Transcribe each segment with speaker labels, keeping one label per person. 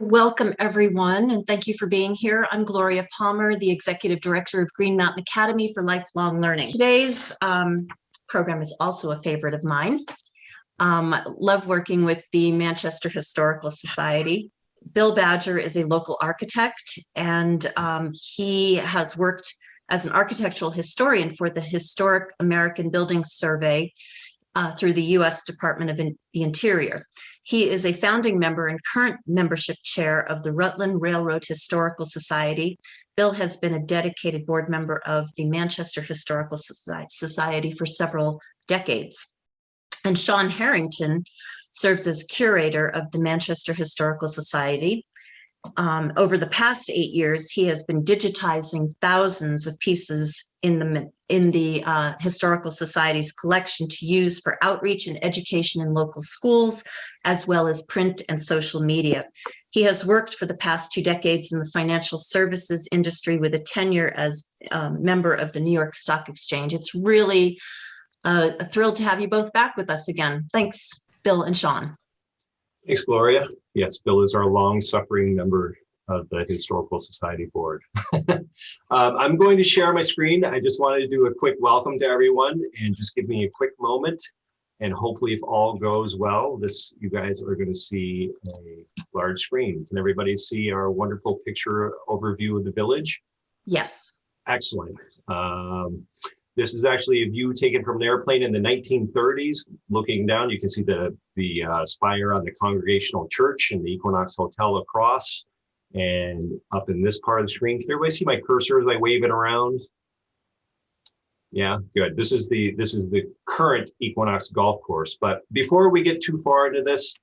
Speaker 1: Welcome, everyone, and thank you for being here. I'm Gloria Palmer, the Executive Director of Green Mountain Academy for Lifelong Learning. Today's program is also a favorite of mine. I love working with the Manchester Historical Society. Bill Badger is a local architect, and he has worked as an architectural historian for the Historic American Buildings Survey through the U.S. Department of the Interior. He is a founding member and current membership chair of the Rutland Railroad Historical Society. Bill has been a dedicated board member of the Manchester Historical Society for several decades. And Shawn Harrington serves as curator of the Manchester Historical Society. Over the past 8 years, he has been digitizing thousands of pieces in the Historical Society's collection to use for outreach and education in local schools, as well as print and social media. He has worked for the past 2 decades in the financial services industry with a tenure as a member of the New York Stock Exchange. It's really a thrill to have you both back with us again. Thanks, Bill and Shawn.
Speaker 2: Thanks, Gloria. Yes, Bill is our long-suffering member of the Historical Society Board. I'm going to share my screen. I just wanted to do a quick welcome to everyone and just give me a quick moment. And hopefully, if all goes well, you guys are going to see a large screen. Can everybody see our wonderful picture overview of the village?
Speaker 1: Yes.
Speaker 2: Excellent. This is actually a view taken from an airplane in the 1930s. Looking down, you can see the spire on the Congregational Church and the Equinox Hotel across. And up in this part of the screen, can everybody see my cursor as I wave it around? Yeah, good. This is the current Equinox golf course. But before we get too far into this,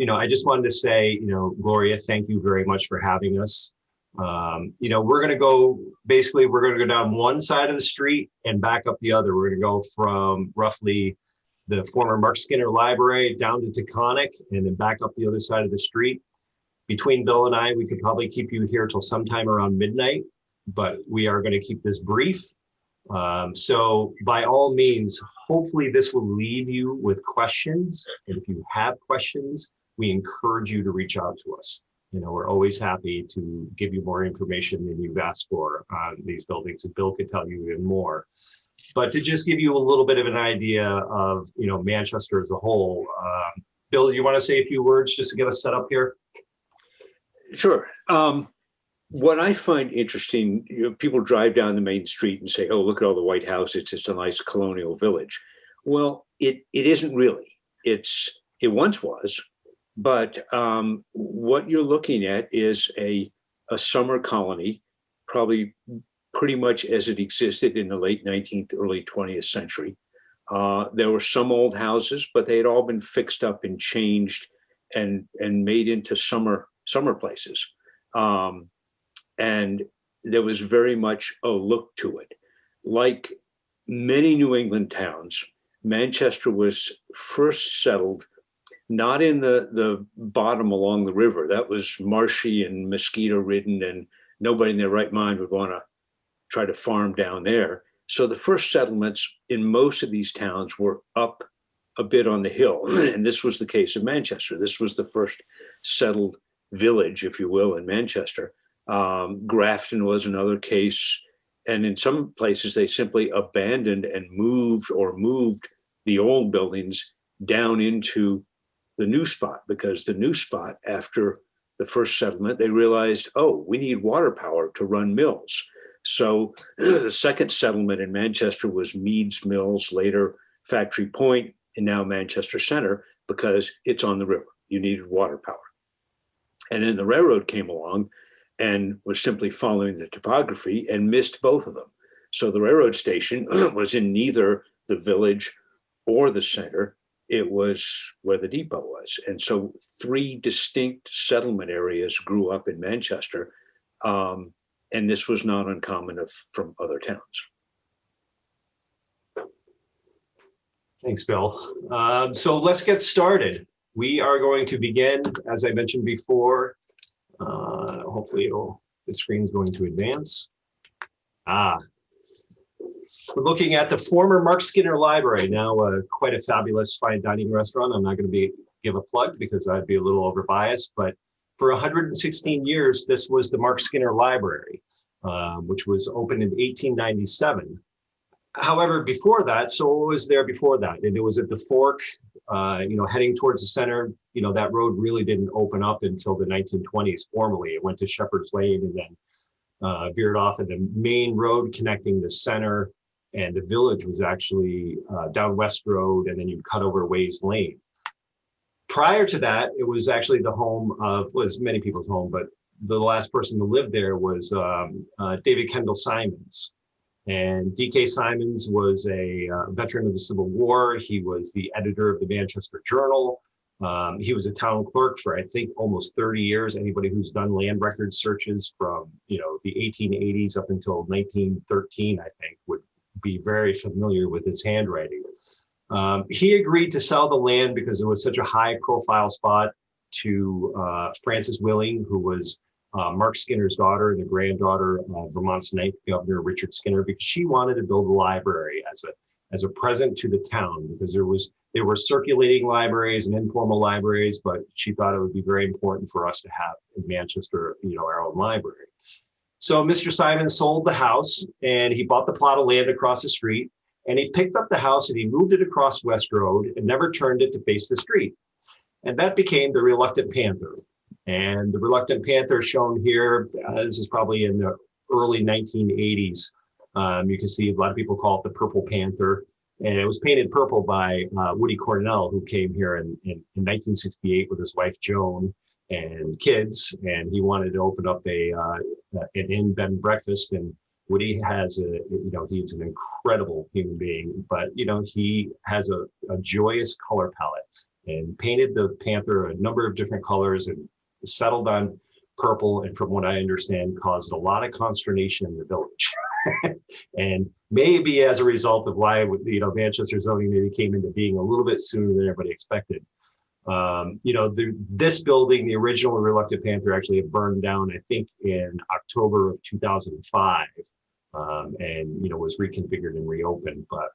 Speaker 2: I just wanted to say, Gloria, thank you very much for having us. We're going to go down one side of the street and back up the other. We're going to go from roughly the former Mark Skinner Library down to Taconic and then back up the other side of the street. Between Bill and I, we could probably keep you here till sometime around midnight, but we are going to keep this brief. So by all means, hopefully this will leave you with questions. And if you have questions, we encourage you to reach out to us. We're always happy to give you more information than you've asked for on these buildings, and Bill could tell you even more. But to just give you a little bit of an idea of, Manchester as a whole, Bill, do you want to say a few words just to get us set up here?
Speaker 3: Sure. What I find interesting, people drive down the main street and say, oh, look at all the White House. It's just a nice colonial village. Well, it isn't really. It once was. But what you're looking at is a summer colony, probably pretty much as it existed in the late 19th, early 20th century. There were some old houses, but they had all been fixed up and changed and made into summer places. And there was very much a look to it. Like many New England towns, Manchester was first settled not in the bottom along the river. That was marshy and mosquito ridden, and nobody in their right mind would want to try to farm down there. So the first settlements in most of these towns were up a bit on the hill. And this was the case of Manchester. This was the first settled village, if you will, in Manchester. Grafton was another case. And in some places, they simply abandoned and moved the old buildings down into the new spot, because the new spot, after the first settlement, they realized, oh, we need water power to run mills. So the second settlement in Manchester was Meads Mills, later Factory Point, and now Manchester Center, because it's on the river. You needed water power. And then the railroad came along and was simply following the topography and missed both of them. So the railroad station was in neither the village or the center. It was where the depot was. And so 3 distinct settlement areas grew up in Manchester. And this was not uncommon from other towns.
Speaker 2: Thanks, Bill. So let's get started. We are going to begin, as I mentioned before. Hopefully the screen's going to advance. We're looking at the former Mark Skinner Library, now quite a fabulous fine dining restaurant. I'm not going to give a plug because I'd be a little overbiased, but For 116 years, this was the Mark Skinner Library, which was opened in 1897. However, before that, so what was there before that? And it was at the fork, heading towards the center. That road really didn't open up until the 1920s formally. It went to Shepherd's Lane and then veered off, and the main road connecting the center and the village was actually down West Road, and then you'd cut over Ways Lane. Prior to that, it was actually the home of, was many people's home, but the last person to live there was David Kendall Simons. And D.K. Simons was a veteran of the Civil War. He was the editor of the Manchester Journal. He was a town clerk for, I think, almost 30 years. Anybody who's done land record searches from, the 1880s up until 1913, I think, would be very familiar with his handwriting. He agreed to sell the land because it was such a high-profile spot to Frances Willing, who was Mark Skinner's daughter and the granddaughter of Vermont's 9th governor, Richard Skinner, because she wanted to build a library as a present to the town, because there were circulating libraries and informal libraries, but she thought it would be very important for us to have in Manchester, our own library. So Mr. Simons sold the house, and he bought the plot of land across the street, and he picked up the house and he moved it across West Road and never turned it to face the street. And that became the Reluctant Panther. And the Reluctant Panther shown here, this is probably in the early 1980s. You can see a lot of people call it the Purple Panther. And it was painted purple by Woody Cornell, who came here in 1968 with his wife, Joan, and kids. And he wanted to open up an inn, bed and breakfast. And Woody has he's an incredible human being, but, he has a joyous color palette, and painted the Panther a number of different colors and settled on purple. And from what I understand, caused a lot of consternation in the village. And maybe as a result of why, Manchester zoning maybe came into being a little bit sooner than everybody expected. This building, the original Reluctant Panther, actually had burned down, I think, in October of 2005, and was reconfigured and reopened. But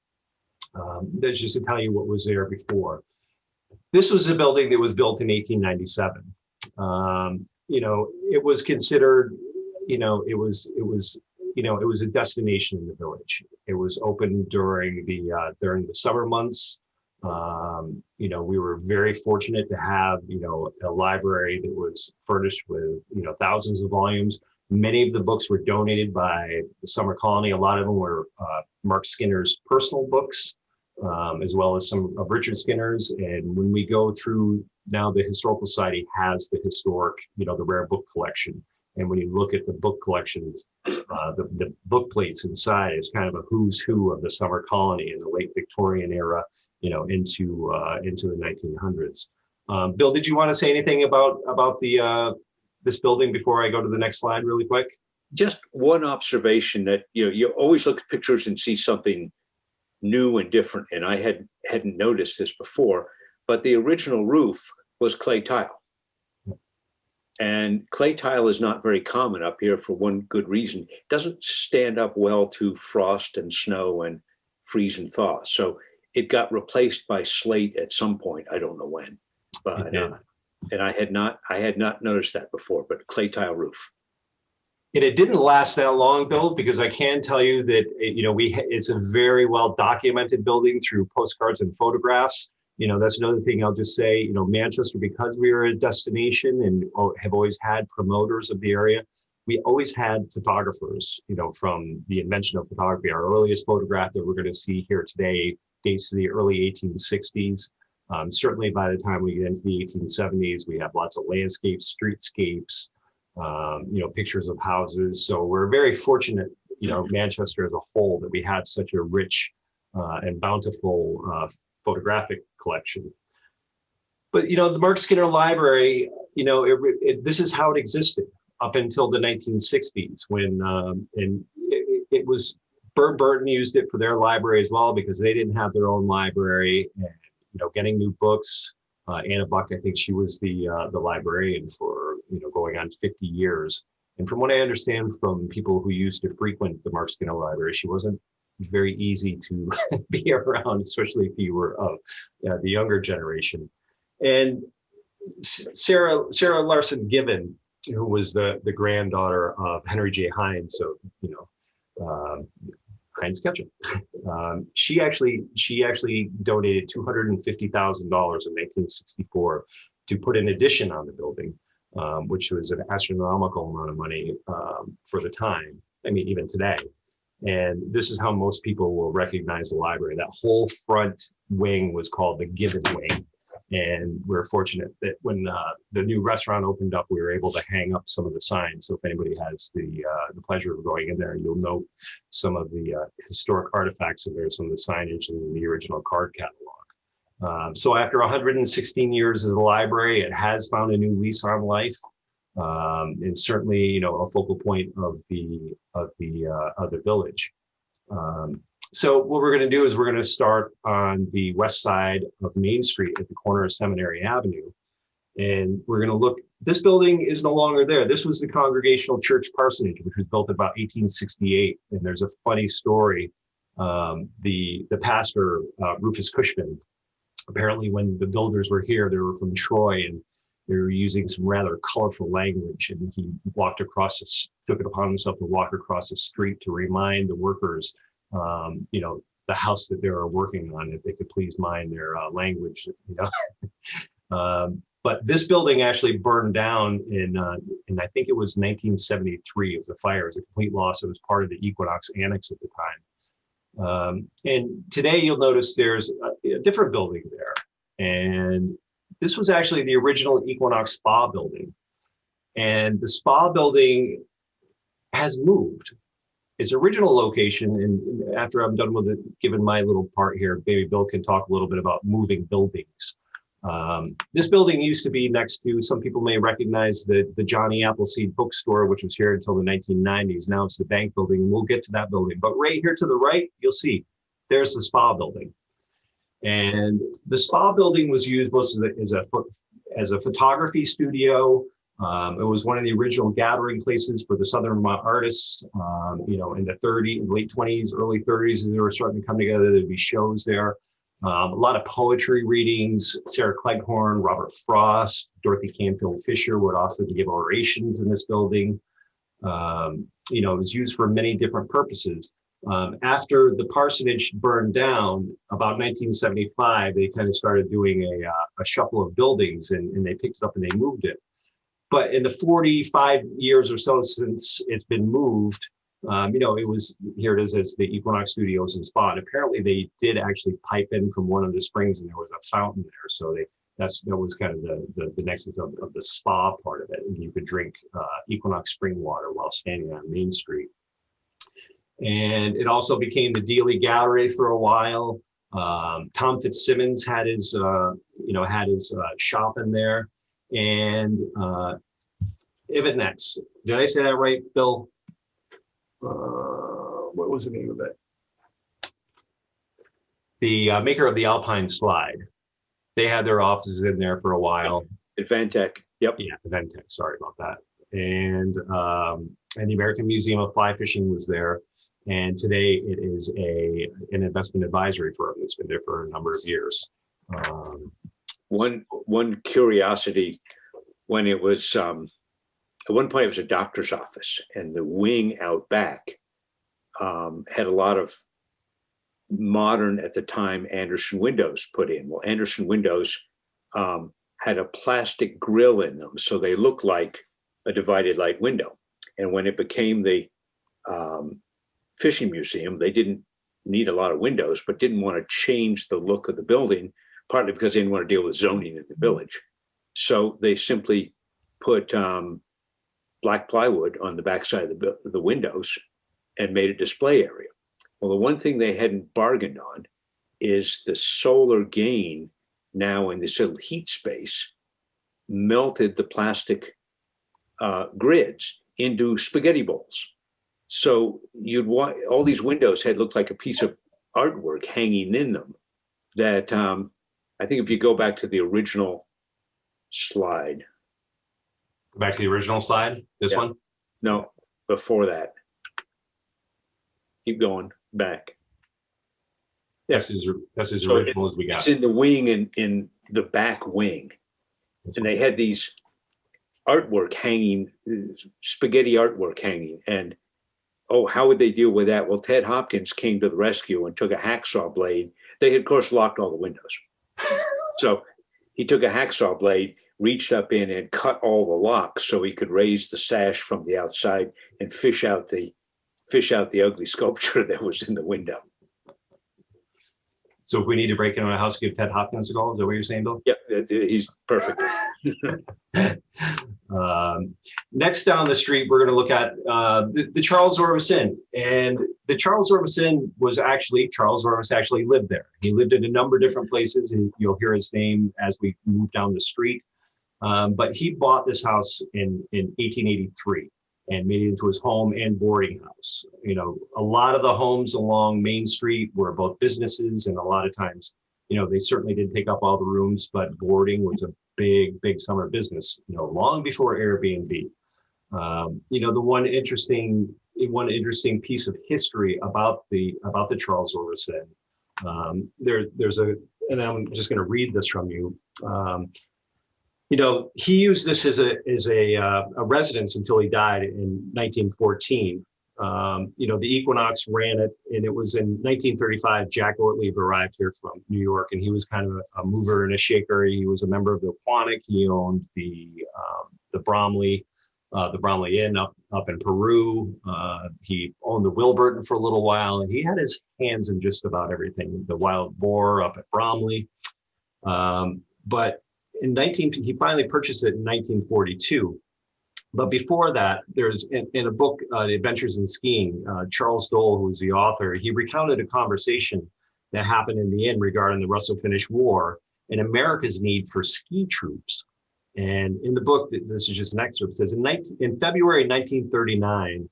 Speaker 2: that's just to tell you what was there before. This was a building that was built in 1897. It was considered, it was a destination in the village. It was open during the summer months. We were very fortunate to have, a library that was furnished with, thousands of volumes. Many of the books were donated by the Summer Colony. A lot of them were Mark Skinner's personal books, as well as some of Richard Skinner's. And when we go through now, the Historical Society has the historic, the rare book collection. And when you look at the book collections, the book plates inside is kind of a who's who of the Summer Colony in the late Victorian era, into the 1900s. Bill, did you want to say anything about this building before I go to the next slide really quick?
Speaker 3: Just one observation that, you always look at pictures and see something new and different. And I hadn't noticed this before, but the original roof was clay tile. And clay tile is not very common up here for one good reason. It doesn't stand up well to frost and snow and freeze and thaw. So it got replaced by slate at some point. I don't know when, but and I had not noticed that before. But clay tile roof.
Speaker 2: And it didn't last that long, Bill, because I can tell you that it's a very well documented building through postcards and photographs. That's another thing I'll just say. Manchester, because we were a destination and have always had promoters of the area, we always had photographers. From the invention of photography, our earliest photograph that we're going to see here today dates to the early 1860s. Certainly by the time we get into the 1870s, we have lots of landscapes, streetscapes, pictures of houses. So we're very fortunate, Manchester as a whole, that we had such a rich and bountiful photographic collection. But, the Mark Skinner Library, this is how it existed up until the 1960s when, and it was, Burton used it for their library as well, because they didn't have their own library, and, getting new books. Anna Buck, I think she was the librarian for, going on 50 years. And from what I understand from people who used to frequent the Mark Skinner Library, she wasn't very easy to be around, especially if you were of the younger generation. And Sarah Larson Given, who was the granddaughter of Henry J. Hines, so Heinz Ketchup. She actually donated $250,000 in 1964 to put an addition on the building, which was an astronomical amount of money for the time. I mean, even today. And this is how most people will recognize the library. That whole front wing was called the Given Wing. And we're fortunate that when the new restaurant opened up, we were able to hang up some of the signs. So if anybody has the pleasure of going in there, you'll note some of the historic artifacts in there, some of the signage in the original card catalog. So after 116 years of the library, it has found a new lease on life. And certainly, a focal point of the village. So what we're going to do is we're going to start on the west side of Main Street at the corner of Seminary Avenue. And we're going to look, this building is no longer there. This was the Congregational Church Parsonage, which was built in about 1868. And there's a funny story. The pastor, Rufus Cushman, apparently when the builders were here, they were from Troy, and they were using some rather colorful language. And he took it upon himself to walk across the street to remind the workers the house that they were working on, if they could please mind their language, But this building actually burned down in I think it was 1973. It was a fire. It was a complete loss. It was part of the Equinox Annex at the time. And today you'll notice there's a different building there. And this was actually the original Equinox Spa building. And the spa building has moved. Its original location, and after I'm done with it, given my little part here, maybe Bill can talk a little bit about moving buildings. This building used to be next to, some people may recognize the Johnny Appleseed bookstore, which was here until the 1990s. Now it's the bank building, and we'll get to that building. But right here to the right, you'll see, there's the spa building. And the spa building was used mostly as a photography studio. It was one of the original gathering places for the Southern Vermont artists, in the late 20s, early 30s, and they were starting to come together. There'd be shows there. A lot of poetry readings. Sarah Cleghorn, Robert Frost, Dorothy Canfield Fisher would often give orations in this building. It was used for many different purposes. After the parsonage burned down, about 1975, they kind of started doing a shuffle of buildings, and they picked it up and they moved it. But in the 45 years or so since it's been moved, it was, here it is as the Equinox Studios and Spa. And apparently they did actually pipe in from one of the springs, and there was a fountain there. So that was kind of the nexus of the spa part of it. And you could drink Equinox spring water while standing on Main Street. And it also became the Dealey Gallery for a while. Tom Fitzsimmons had his shop in there. And Ivanex, did I say that right, Bill? What was the name of it? The maker of the Alpine Slide. They had their offices in there for a while.
Speaker 3: Advantech, yep.
Speaker 2: Yeah, Advantech, sorry about that. And the American Museum of Fly Fishing was there. And today it is an investment advisory firm that's been there for a number of years.
Speaker 3: One curiosity, when it was at one point it was a doctor's office, and the wing out back had a lot of modern, at the time, Anderson windows put in. Well, Anderson windows had a plastic grill in them, so they looked like a divided light window. And when it became the fishing museum, they didn't need a lot of windows, but didn't want to change the look of the building, partly because they didn't want to deal with zoning in the village. So they simply put black plywood on the backside of the windows and made a display area. Well, the one thing they hadn't bargained on is the solar gain now in this little heat space melted the plastic grids into spaghetti bowls. So you'd want, all these windows had looked like a piece of artwork hanging in them that I think if you go back to the original slide.
Speaker 2: Back to the original slide, this one?
Speaker 3: No, before that. Keep going back.
Speaker 2: That's as original as we got.
Speaker 3: It's in the wing, in the back wing. And they had these artwork hanging, spaghetti artwork hanging. And oh, how would they deal with that? Well, Ted Hopkins came to the rescue and took a hacksaw blade. They had, of course, locked all the windows. So he took a hacksaw blade, reached up in and cut all the locks so he could raise the sash from the outside and fish out the ugly sculpture that was in the window.
Speaker 2: So if we need to break into a house, give Ted Hopkins a call. Is that what you're saying, Bill?
Speaker 3: Yep, he's perfect.
Speaker 2: Next down the street, we're going to look at the Charles Orvis Inn. And the Charles Orvis Inn was actually, Charles Orvis actually lived there. He lived in a number of different places, and you'll hear his name as we move down the street. But he bought this house in 1883 and made it into his home and boarding house. You know, a lot of the homes along Main Street were both businesses, and a lot of times, you know, they certainly did take up all the rooms, but boarding was a big summer business, you know, long before Airbnb. You know, the one interesting piece of history about the Charles Orvis Inn, there's a, and I'm just going to read this from you. You know, he used this as a residence until he died in 1914. You know, the Equinox ran it, and it was in 1935. Jack Ortlieb arrived here from New York, and he was kind of a mover and a shaker. He was a member of the Quonic. He owned the Bromley Inn up in Peru. He owned the Wilburton for a little while, and he had his hands in just about everything. The Wild Boar up at Bromley, but he finally purchased it in 1942. But before that, there's in a book, The Adventures in Skiing, Charles Dole, who was the author, he recounted a conversation that happened in the inn regarding the Russo-Finnish War and America's need for ski troops. And in the book, this is just an excerpt, it says, in February 1939,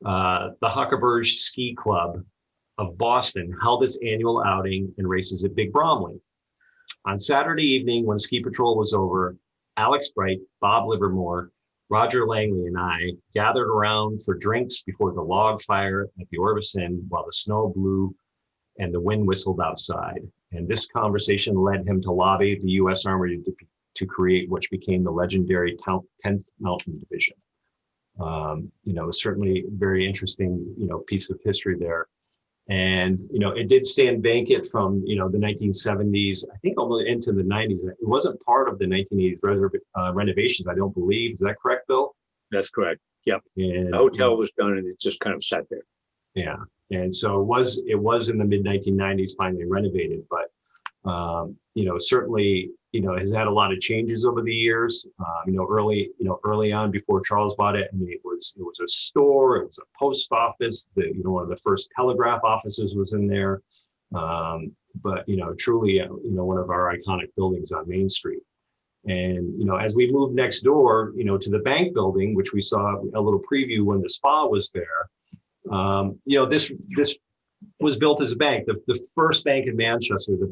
Speaker 2: the Huckeberg Ski Club of Boston held its annual outing and races at Big Bromley. On Saturday evening, when ski patrol was over, Alex Bright, Bob Livermore, Roger Langley, and I gathered around for drinks before the log fire at the Orvis Inn while the snow blew and the wind whistled outside. And this conversation led him to lobby the U.S. Army to create what became the legendary 10th Mountain Division. You know, certainly very interesting, you know, piece of history there. And, you know, it did stand vacant from, you know, the 1970s, I think almost into the 90s. It wasn't part of the 1980s renovations, I don't believe. Is that correct, Bill?
Speaker 3: That's correct. Yep.
Speaker 2: And
Speaker 3: the hotel was done and it just kind of sat there.
Speaker 2: Yeah. And so it was in the mid 1990s finally renovated, but, you know, certainly, you know, has had a lot of changes over the years. You know, early on before Charles bought it, I mean, it was a store, it was a post office. You know, one of the first telegraph offices was in there. But you know, truly, you know, one of our iconic buildings on Main Street. And you know, as we moved next door, you know, to the bank building, which we saw a little preview when the spa was there. You know, this was built as a bank. The first bank in Manchester, the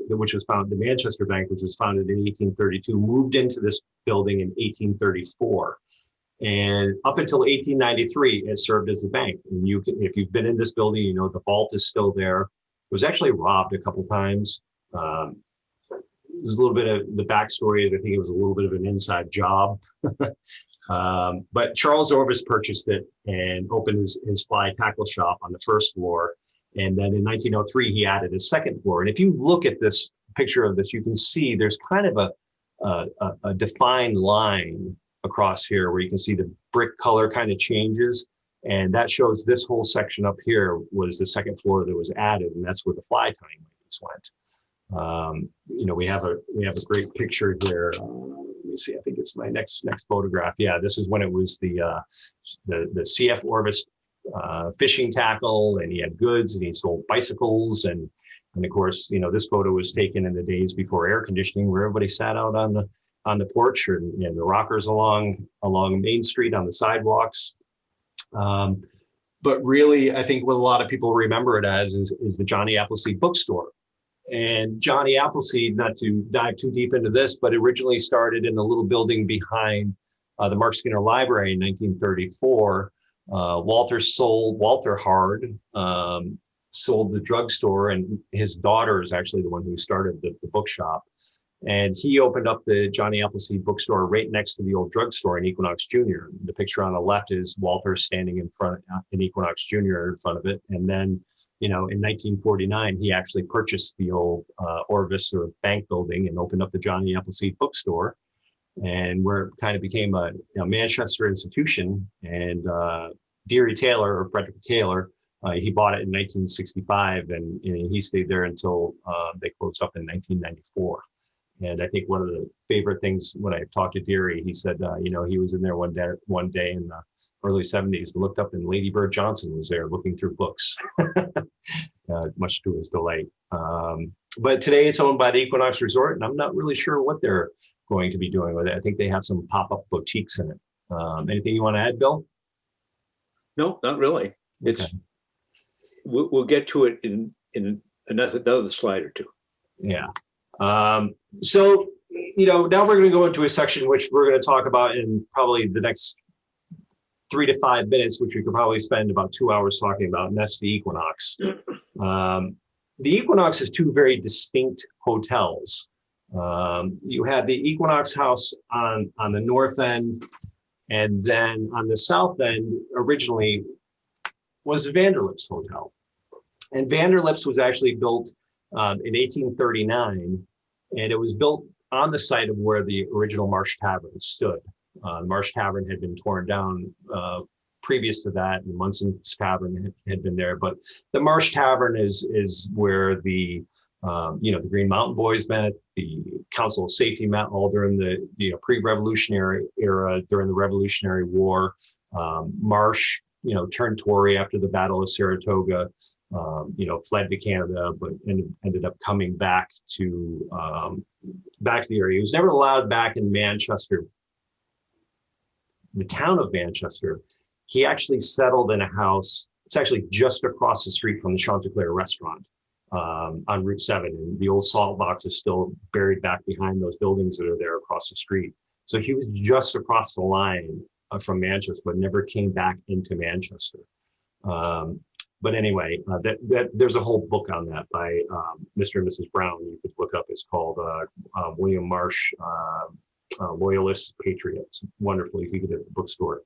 Speaker 2: Manchester Bank, which was founded in 1832, moved into this building in 1834. And up until 1893, it served as a bank. And if you've been in this building, you know, the vault is still there. It was actually robbed a couple times. There's a little bit of the backstory. I think it was a little bit of an inside job. But Charles Orvis purchased it and opened his fly tackle shop on the first floor. And then in 1903, he added a second floor. And if you look at this picture of this, you can see there's kind of a defined line across here where you can see the brick color kind of changes. And that shows this whole section up here was the second floor that was added. And that's where the fly tying ladies went. You know, we have a great picture here. Let me see. I think it's my next photograph. Yeah, this is when it was the CF Orvis fishing tackle, and he had goods, and he sold bicycles, and of course, you know, this photo was taken in the days before air conditioning, where everybody sat out on the porch and the rockers along Main Street on the sidewalks. But really, I think what a lot of people remember it as is the Johnny Appleseed bookstore. And Johnny Appleseed, not to dive too deep into this, but originally started in a little building behind the Mark Skinner Library in 1934. Walter Hard sold the drugstore, and his daughter is actually the one who started the bookshop. And he opened up the Johnny Appleseed bookstore right next to the old drugstore in Equinox Jr. The picture on the left is Walter standing in front in Equinox Jr. in front of it. And then, in 1949, he actually purchased the old Orvis or bank building and opened up the Johnny Appleseed bookstore, and where it kind of became a Manchester institution. And Deary Taylor, or Frederick Taylor, he bought it in 1965, and he stayed there until they closed up in 1994. And I think one of the favorite things when I talked to Deary, he said, he was in there one day in the early 70s and looked up, and Lady Bird Johnson was there looking through books, much to his delight. But today it's owned by the Equinox Resort, and I'm not really sure what they're going to be doing with it. I think they have some pop-up boutiques in it. Anything you want to add, Bill?
Speaker 3: No, not really. It's okay. We'll get to it in another slide or two.
Speaker 2: Yeah. So, now we're going to go into a section which we're going to talk about in probably the next 3 to 5 minutes, which we could probably spend about 2 hours talking about, and that's the Equinox. The Equinox has two very distinct hotels. You have the Equinox House on the north end, and then on the south end, originally, was the Vanderlip's Hotel. And Vanderlip's was actually built in 1839, and it was built on the site of where the original Marsh Tavern stood. Marsh Tavern had been torn down previous to that, and Munson's Tavern had been there. But the Marsh Tavern is where the Green Mountain Boys met, the Council of Safety met all during the pre-revolutionary era, during the Revolutionary War. Marsh, turned Tory after the Battle of Saratoga. Fled to Canada, but ended up coming back to the area. He was never allowed back in Manchester, the town of Manchester. He actually settled in a house. It's actually just across the street from the Chanticleer restaurant on Route 7. And the old salt box is still buried back behind those buildings that are there across the street. So he was just across the line from Manchester, but never came back into Manchester. But anyway, there's a whole book on that by Mr. and Mrs. Brown. You could look up. It's called William Marsh, Loyalists, Patriots. Wonderful. You can get it at the bookstore.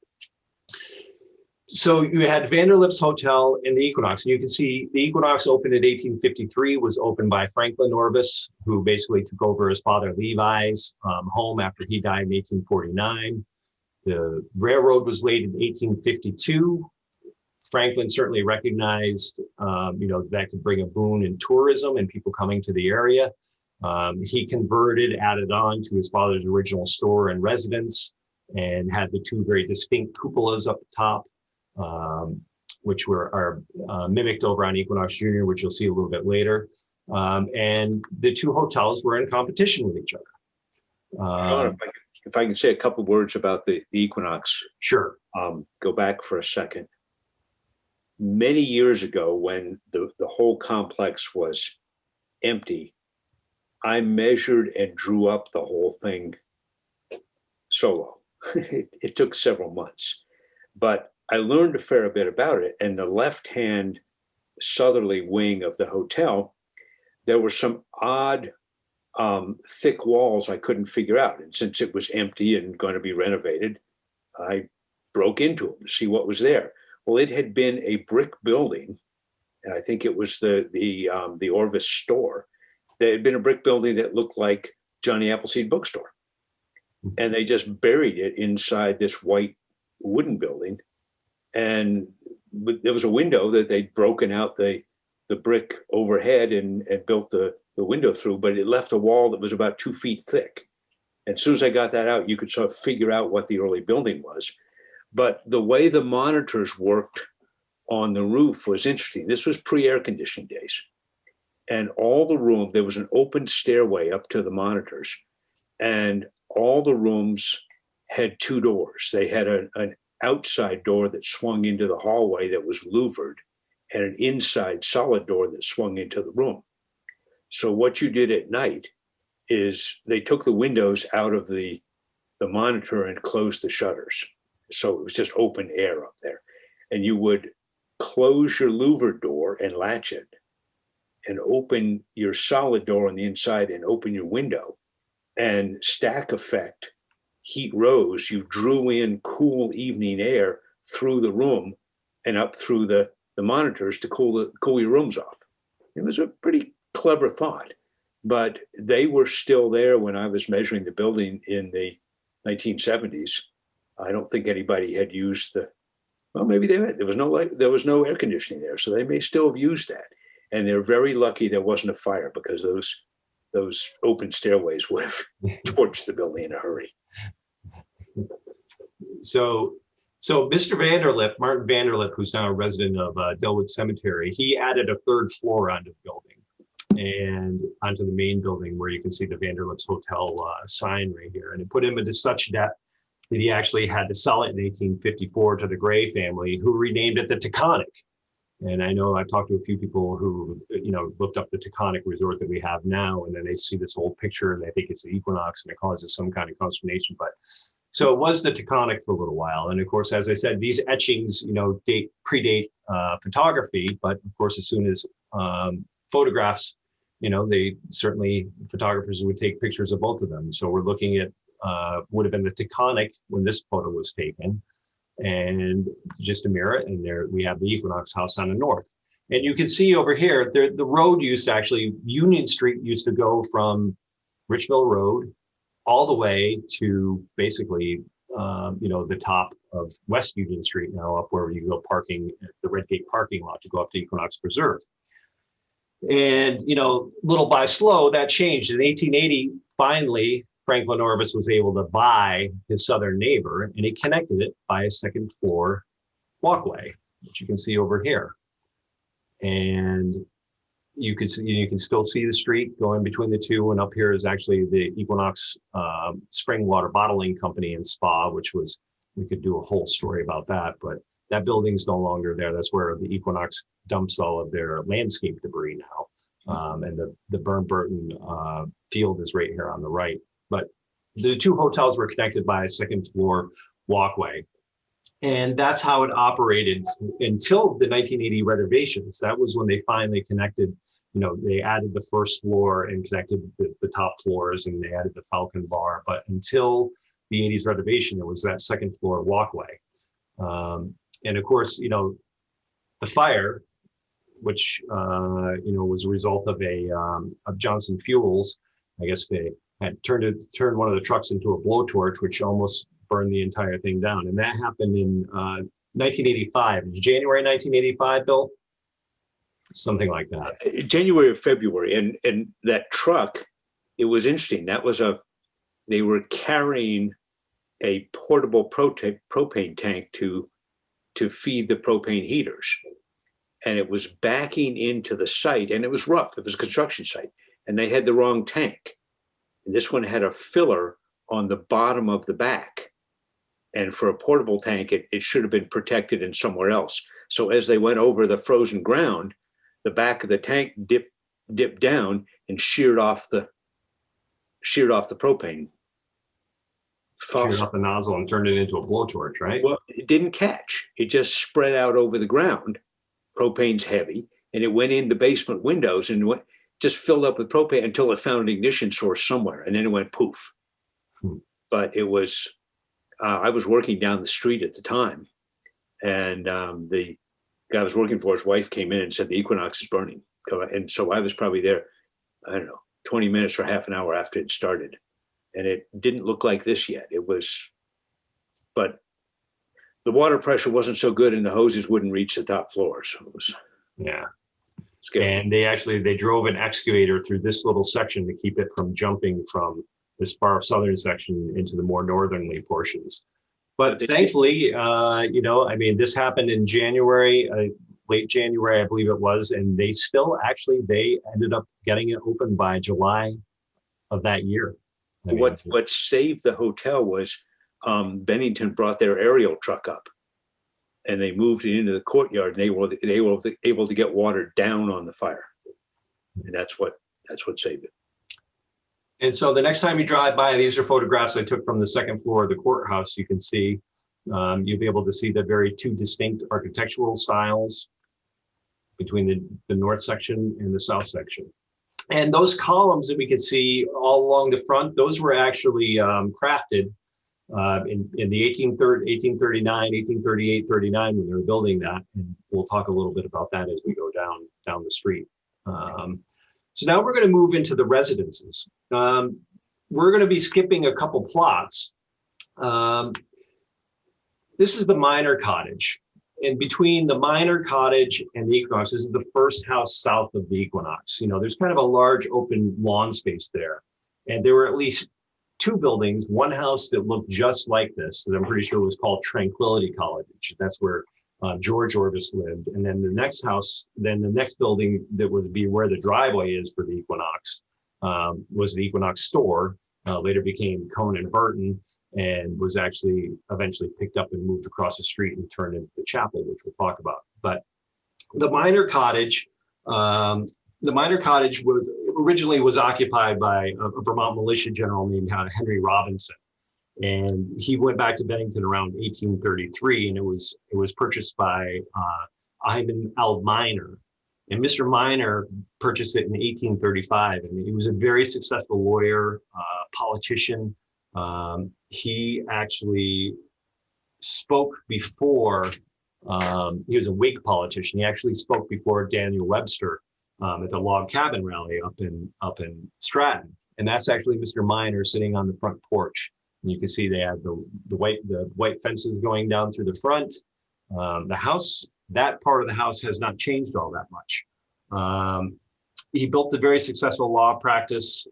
Speaker 2: So you had Vanderlip's Hotel and the Equinox. And you can see the Equinox opened in 1853, was opened by Franklin Orvis, who basically took over his father Levi's home after he died in 1849. The railroad was laid in 1852. Franklin certainly recognized, that could bring a boon in tourism and people coming to the area. He added on to his father's original store and residence, and had the two very distinct cupolas up top, which are mimicked over on Equinox Jr., which you'll see a little bit later. And the two hotels were in competition with each other.
Speaker 3: Shawn, if I can say a couple words about the Equinox.
Speaker 2: Sure.
Speaker 3: Go back for a second. Many years ago, when the whole complex was empty, I measured and drew up the whole thing solo. It took several months, but I learned a fair bit about it. And the left-hand southerly wing of the hotel, there were some odd, thick walls I couldn't figure out. And since it was empty and going to be renovated, I broke into them to see what was there. Well, it had been a brick building, and I think it was the Orvis store. There had been a brick building that looked like Johnny Appleseed bookstore, and they just buried it inside this white wooden building. And there was a window that they'd broken out the brick overhead and built the window through, but it left a wall that was about 2 feet thick. And as soon as I got that out, you could sort of figure out what the early building was. But the way the monitors worked on the roof was interesting. This was pre-air conditioning days. And all the room, there was an open stairway up to the monitors. And all the rooms had two doors. They had an outside door that swung into the hallway that was louvered, and an inside solid door that swung into the room. So what you did at night is they took the windows out of the monitor and closed the shutters. So it was just open air up there. And you would close your louvered door and latch it, and open your solid door on the inside and open your window. and stack effect, heat rose, you drew in cool evening air through the room and up through the monitors to cool your rooms off. It was a pretty clever thought, but they were still there when I was measuring the building in the 1970s. I don't think anybody had used well, maybe they had. There was no air conditioning there, so they may still have used that. And they're very lucky there wasn't a fire, because those open stairways would have torched the building in a hurry.
Speaker 2: So Mr. Vanderlip, Martin Vanderlip, who's now a resident of Delwood Cemetery, he added a third floor onto the building and onto the main building, where you can see the Vanderlip's Hotel sign right here. And it put him into such debt that he actually had to sell it in 1854 to the Gray family, who renamed it the Taconic. And I know I've talked to a few people who, looked up the Taconic resort that we have now, and then they see this old picture and they think it's the Equinox, and it causes some kind of consternation. But so it was the Taconic for a little while. And of course, as I said, these etchings, predate photography, but of course, as soon as photographs, photographers would take pictures of both of them. So we're looking at would have been the Taconic when this photo was taken, and just a mirror, and there we have the Equinox house on the north. And you can see over here, the road used to actually, Union Street used to go from Richville Road all the way to basically, the top of West Union Street now, up where you go parking at the Red Gate parking lot to go up to Equinox Preserve. And, little by slow, that changed. In 1880, finally, Franklin Orvis was able to buy his southern neighbor, and he connected it by a second floor walkway, which you can see over here. And you can still see the street going between the two. And up here is actually the Equinox Spring Water Bottling Company and Spa, which was, we could do a whole story about that, but that building's no longer there. That's where the Equinox dumps all of their landscape debris now. And the Burton field is right here on the right. But the two hotels were connected by a second floor walkway. And that's how it operated until the 1980 renovations. That was when they finally connected, they added the first floor and connected the top floors, and they added the Falcon Bar. But until the 80s renovation, it was that second floor walkway. And of course, the fire, which, was a result of Johnson Fuels. I guess they had turned one of the trucks into a blowtorch, which almost burned the entire thing down. And that happened in 1985, January 1985, Bill? Something like that.
Speaker 3: January or February. And that truck, it was interesting. They were carrying a portable propane tank to feed the propane heaters. And it was backing into the site, and it was rough. It was a construction site, and they had the wrong tank. And this one had a filler on the bottom of the back. And for a portable tank, it should have been protected in somewhere else. So as they went over the frozen ground, the back of the tank dipped down and sheared off the propane faucet.
Speaker 2: Sheared off the nozzle and turned it into a blowtorch, right?
Speaker 3: Well, it didn't catch. It just spread out over the ground. Propane's heavy, and it went in the basement windows and just filled up with propane until it found an ignition source somewhere, and then it went poof. But it was, I was working down the street at the time, and the guy I was working for, his wife came in and said, the Equinox is burning. And so I was probably there, 20 minutes or half an hour after it started. And it didn't look like this yet. But the water pressure wasn't so good, and the hoses wouldn't reach the top floor. So it was,
Speaker 2: yeah.
Speaker 3: Scary.
Speaker 2: And they drove an excavator through this little section to keep it from jumping from this far southern section into the more northerly portions. But thankfully, this happened in January, late January, I believe it was, and they ended up getting it open by July of that year.
Speaker 3: What saved the hotel was Bennington brought their aerial truck up, and they moved it into the courtyard, and they were able to get water down on the fire, and that's what saved it.
Speaker 2: And so the next time you drive by, these are photographs I took from the second floor of the courthouse. You can see, you'll be able to see the two distinct architectural styles between the north section and the south section. And those columns that we can see all along the front, those were actually crafted in the 1839, 1838, 39 when they were building that. And we'll talk a little bit about that as we go down the street. So now we're going to move into the residences. We're going to be skipping a couple plots. This is the Minor Cottage. And between the Minor Cottage and the Equinox, this is the first house south of the Equinox. You know, there's kind of a large open lawn space there. And there were at least two buildings, one house that looked just like this, that I'm pretty sure was called Tranquility College. That's where George Orvis lived. And then the next house, then the next building that would be where the driveway is for the Equinox was the Equinox store, later became Cohn and Burton, and was actually eventually picked up and moved across the street and turned into the chapel, which we'll talk about. But the Minor Cottage, was originally occupied by a Vermont militia general named Henry Robinson. And he went back to Bennington around 1833, and it was purchased by Ivan L. Miner. And Mr. Miner purchased it in 1835, and he was a very successful lawyer, politician. He actually spoke before, he was a Whig politician. He actually spoke before Daniel Webster at the log cabin rally up in Stratton. And that's actually Mr. Miner sitting on the front porch. And you can see they had the white fences going down through the front. The house, that part of the house has not changed all that much. He built a very successful law practice,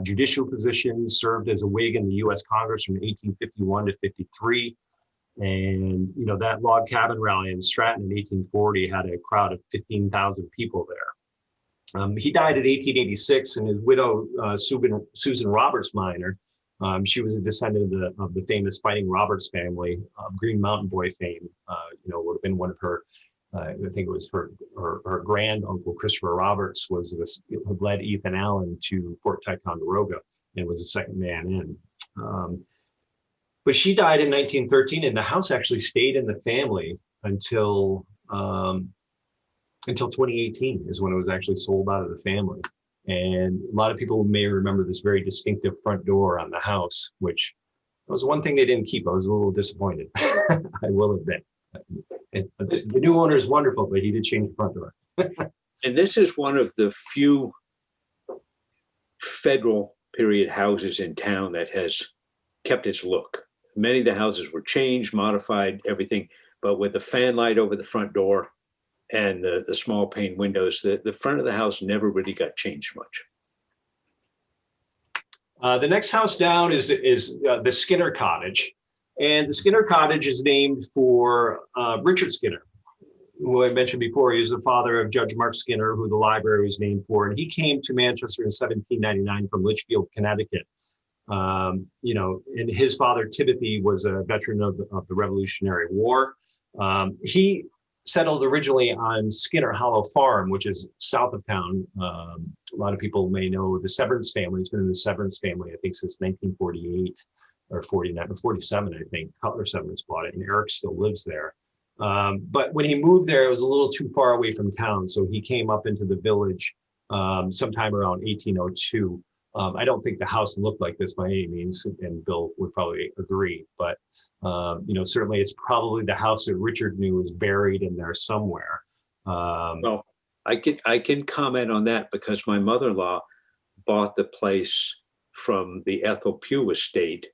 Speaker 2: judicial positions, served as a Whig in the U.S. Congress from 1851 to 53. And, you know, that log cabin rally in Stratton in 1840 had a crowd of 15,000 people there. He died in 1886, and his widow, Susan Roberts Miner, she was a descendant of the famous Fighting Roberts family, Green Mountain Boy fame. You know, would have been one of her, I think it was her grand uncle, Christopher Roberts, who led Ethan Allen to Fort Ticonderoga and was the second man in. But she died in 1913, and the house actually stayed in the family until 2018 is when it was actually sold out of the family. And a lot of people may remember this very distinctive front door on the house, which was one thing they didn't keep. I was a little disappointed, I will admit. The new owner is wonderful, but he did change the front door.
Speaker 3: And this is one of the few federal period houses in town that has kept its look. Many of the houses were changed, modified, everything, but with the fan light over the front door and the small pane windows, the front of the house never really got changed much.
Speaker 2: The next house down is the Skinner Cottage. And the Skinner Cottage is named for Richard Skinner, who I mentioned before. He was the father of Judge Mark Skinner, who the library was named for. And he came to Manchester in 1799 from Litchfield, Connecticut. You know, and his father, Timothy, was a veteran of the Revolutionary War. He settled originally on Skinner Hollow Farm, which is south of town. A lot of people may know the Severance family. He's been in the Severance family, I think, since 1948 or 49 or 47, I think. Cutler Severance bought it, and Eric still lives there. But when he moved there, it was a little too far away from town, so he came up into the village sometime around 1802. I don't think the house looked like this by any means, and Bill would probably agree, but you know, certainly it's probably the house that Richard knew is buried in there somewhere.
Speaker 3: Well, I can comment on that because my mother-in-law bought the place from the Ethel Pugh estate,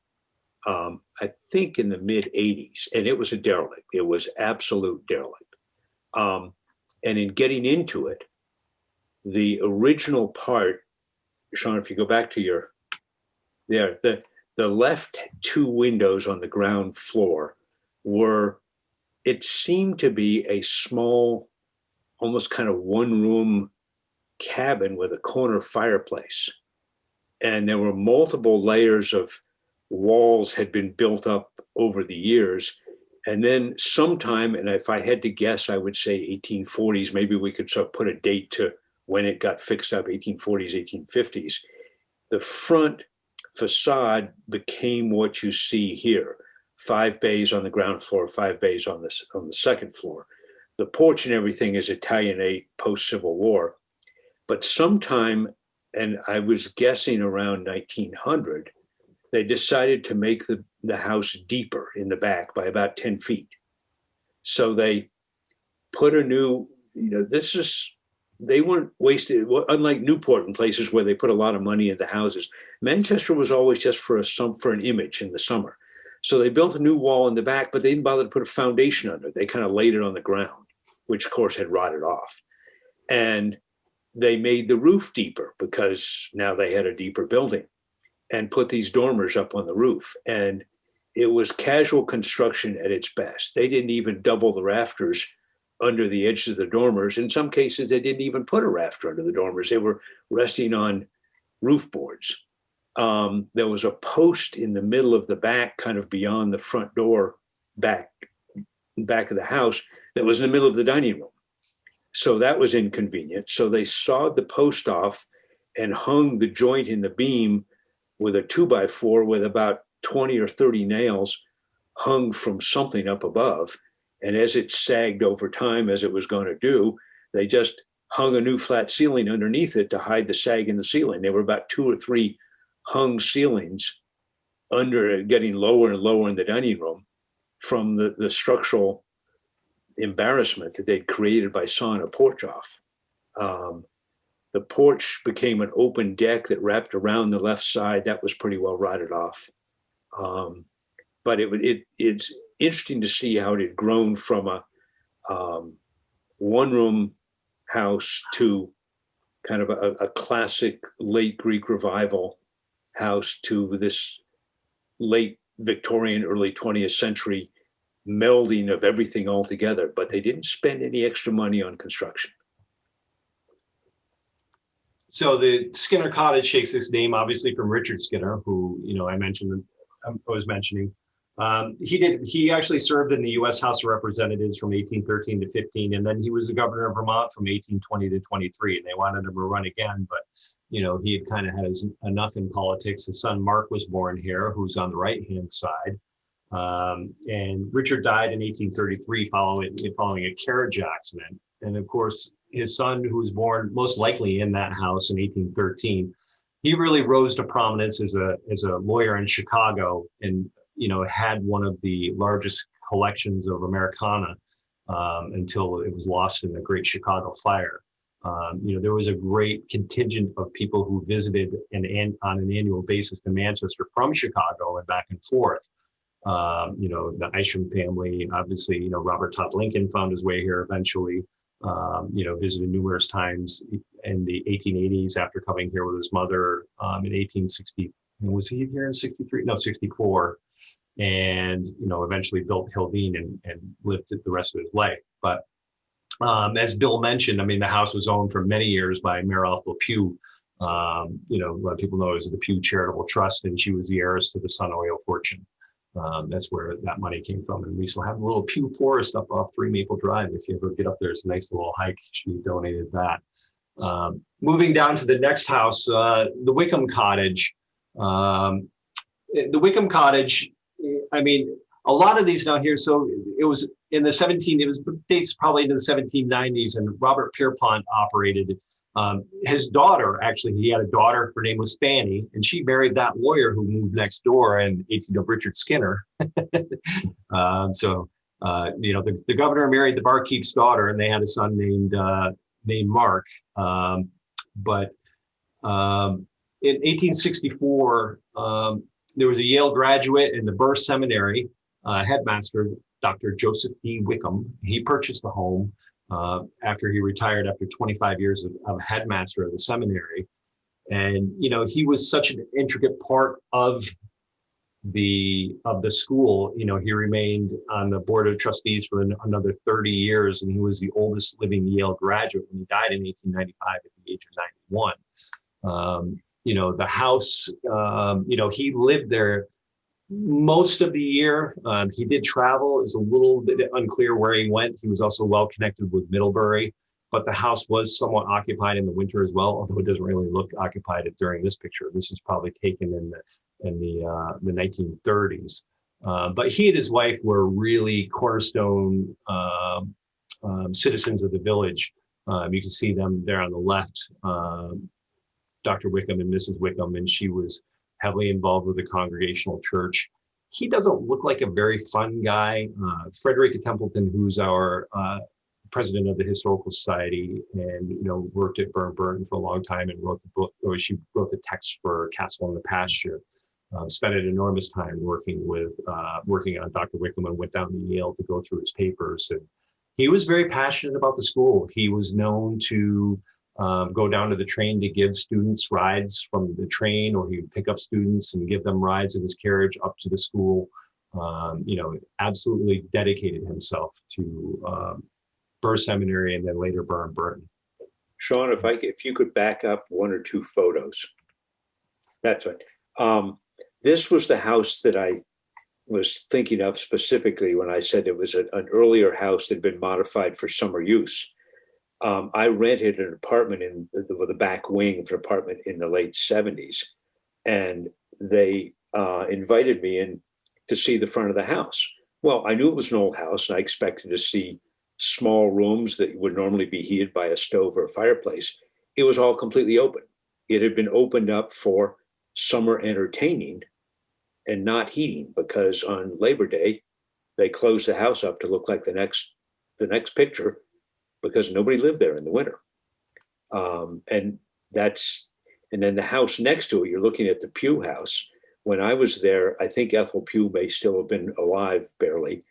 Speaker 3: I think in the mid 80s, and it was a derelict. It was absolute derelict. And in getting into it, the original part, Shawn, if you go back to the left two windows on the ground floor it seemed to be a small, almost kind of one-room cabin with a corner fireplace. And there were multiple layers of walls had been built up over the years. And then sometime, and if I had to guess, I would say 1840s, maybe we could sort of put a date to when it got fixed up, 1840s, 1850s, the front facade became what you see here. 5 bays on the ground floor, 5 bays on the second floor. The porch and everything is Italianate post-Civil War. But sometime and I was guessing around 1900, they decided to make the house deeper in the back by about 10 feet. So they put a new, they weren't wasted, unlike Newport and places where they put a lot of money into houses. Manchester was always just for an image in the summer. So they built a new wall in the back, but they didn't bother to put a foundation under it. They kind of laid it on the ground, which of course had rotted off. And they made the roof deeper because now they had a deeper building, and put these dormers up on the roof. And it was casual construction at its best. They didn't even double the rafters under the edges of the dormers. In some cases, they didn't even put a rafter under the dormers. They were resting on roof boards. There was a post in the middle of the back, kind of beyond the front door, back of the house, that was in the middle of the dining room. So that was inconvenient. So they sawed the post off and hung the joint in the beam with a 2x4 with about 20 or 30 nails hung from something up above. And as it sagged over time, as it was going to do, they just hung a new flat ceiling underneath it to hide the sag in the ceiling. There were about 2 or 3 hung ceilings under, getting lower and lower in the dining room from the structural embarrassment that they'd created by sawing a porch off. The porch became an open deck that wrapped around the left side. That was pretty well rotted off. But it's interesting to see how it had grown from a one-room house to kind of a classic late Greek revival house to this late Victorian, early 20th century melding of everything all together. But they didn't spend any extra money on construction.
Speaker 2: So the Skinner Cottage takes its name, obviously, from Richard Skinner, who I was mentioning. He actually served in the U.S. House of Representatives from 1813 to 15, and then he was the governor of Vermont from 1820 to 23. And they wanted him to run again, but he had kind of had enough in politics. His son Mark was born here, who's on the right-hand side, and Richard died in 1833 following a carriage accident. And of course, his son, who was born most likely in that house in 1813, he really rose to prominence as a lawyer in Chicago, and had one of the largest collections of Americana until it was lost in the Great Chicago Fire. There was a great contingent of people who visited on an annual basis to Manchester from Chicago and back and forth. The Isham family, obviously, Robert Todd Lincoln found his way here eventually. Visited numerous times in the 1880s after coming here with his mother in 1860. Was he here in 63? No, 64. And, eventually built Hildene and lived it the rest of his life. But as Bill mentioned, the house was owned for many years by Mayor Alpha Pugh. A lot of people know it as the Pugh Charitable Trust, and she was the heiress to the Sun Oil fortune. That's where that money came from. And we still have a little Pew Forest up off 3 Maple Drive. If you ever get up there, it's a nice little hike. She donated that. Moving down to the next house, the Wickham Cottage. The Wickham Cottage, a lot of these down here. So it was in the dates probably into the 1790s, and Robert Pierpont operated. His daughter, actually, he had a daughter, her name was Fanny, and she married that lawyer who moved next door and of Richard Skinner. The governor married the barkeep's daughter, and they had a son named Mark. But in 1864, there was a Yale graduate in the Burr Seminary, headmaster, Dr. Joseph D. Wickham. He purchased the home after he retired after 25 years of headmaster of the seminary. And, he was such an intricate part of the school. He remained on the board of trustees for another 30 years, and he was the oldest living Yale graduate when he died in 1895 at the age of 91. The house, he lived there most of the year. He did travel. It's a little bit unclear where he went. He was also well connected with Middlebury, but the house was somewhat occupied in the winter as well, although it doesn't really look occupied during this picture. This is probably taken in the 1930s. But he and his wife were really cornerstone citizens of the village. You can see them there on the left. Dr. Wickham and Mrs. Wickham, and she was heavily involved with the Congregational Church. He doesn't look like a very fun guy. Frederica Templeton, who's our president of the Historical Society, and worked at Burton for a long time and wrote the book, or she wrote the text for Castle on the Pasture. Spent an enormous time working on Dr. Wickham, and went down to Yale to go through his papers. And he was very passionate about the school. He was known to go down to the train to give students rides from the train, or he would pick up students and give them rides in his carriage up to the school. Absolutely dedicated himself to Burr Seminary and then later Burr and Burton.
Speaker 3: Shawn, if you could back up one or two photos. That's right. This was the house that I was thinking of specifically when I said it was an earlier house that had been modified for summer use. I rented an apartment in the back wing of an apartment in the late 70s, and they invited me in to see the front of the house. Well, I knew it was an old house, and I expected to see small rooms that would normally be heated by a stove or a fireplace. It was all completely open. It had been opened up for summer entertaining and not heating, because on Labor Day, they closed the house up to look like the next picture, because nobody lived there in the winter. And then the house next to it, you're looking at the Pugh house. When I was there, I think Ethel Pugh may still have been alive, barely,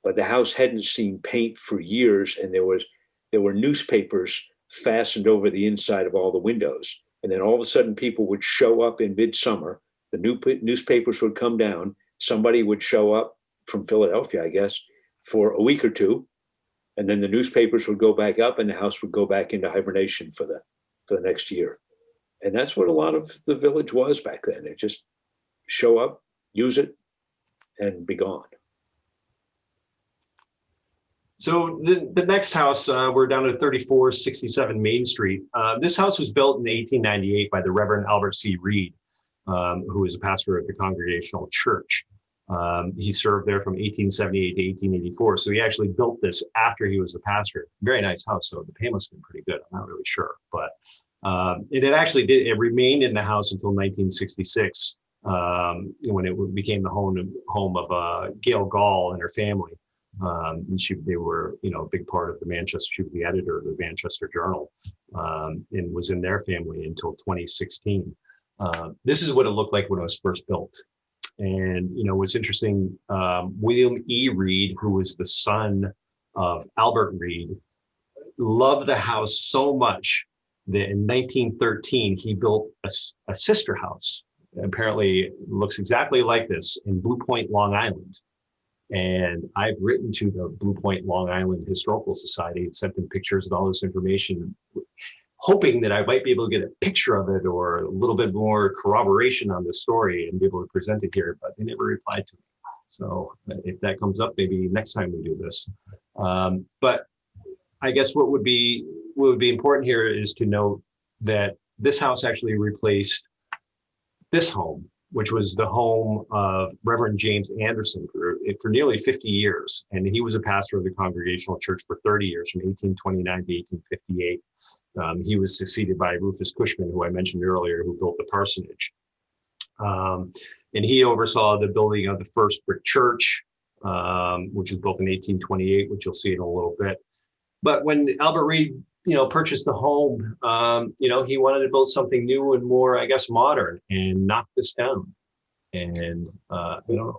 Speaker 3: but the house hadn't seen paint for years, and there were newspapers fastened over the inside of all the windows. And then all of a sudden, people would show up in midsummer. The newspapers would come down. Somebody would show up from Philadelphia, I guess, for a week or two, and then the newspapers would go back up, and the house would go back into hibernation for the next year. And that's what a lot of the village was back then. It just show up, use it, and be gone.
Speaker 2: So the next house, we're down at 3467 Main Street. This house was built in 1898 by the Reverend Albert C. Reed, who was a pastor of the Congregational Church. He served there from 1878 to 1884. So he actually built this after he was a pastor. Very nice house. So the pay must have been pretty good. I'm not really sure, but it remained in the house until 1966, when it became the home of Gail Gall and her family. And they were, a big part of the Manchester. She was the editor of the Manchester Journal, and was in their family until 2016. This is what it looked like when it was first built. And, what's interesting, William E. Reed, who was the son of Albert Reed, loved the house so much that in 1913, he built a sister house. Apparently it looks exactly like this in Blue Point, Long Island. And I've written to the Blue Point, Long Island Historical Society and sent them pictures and all this information, hoping that I might be able to get a picture of it or a little bit more corroboration on the story and be able to present it here, but they never replied to me. So if that comes up, maybe next time we do this. But I guess what would be important here is to note that this house actually replaced this home, which was the home of Reverend James Anderson for nearly 50 years. And he was a pastor of the Congregational Church for 30 years, from 1829 to 1858. He was succeeded by Rufus Cushman, who I mentioned earlier, who built the parsonage. And he oversaw the building of the first brick church, which was built in 1828, which you'll see in a little bit. But when Albert Reed, purchased the home, he wanted to build something new and more, I guess, modern, and knock this down. And,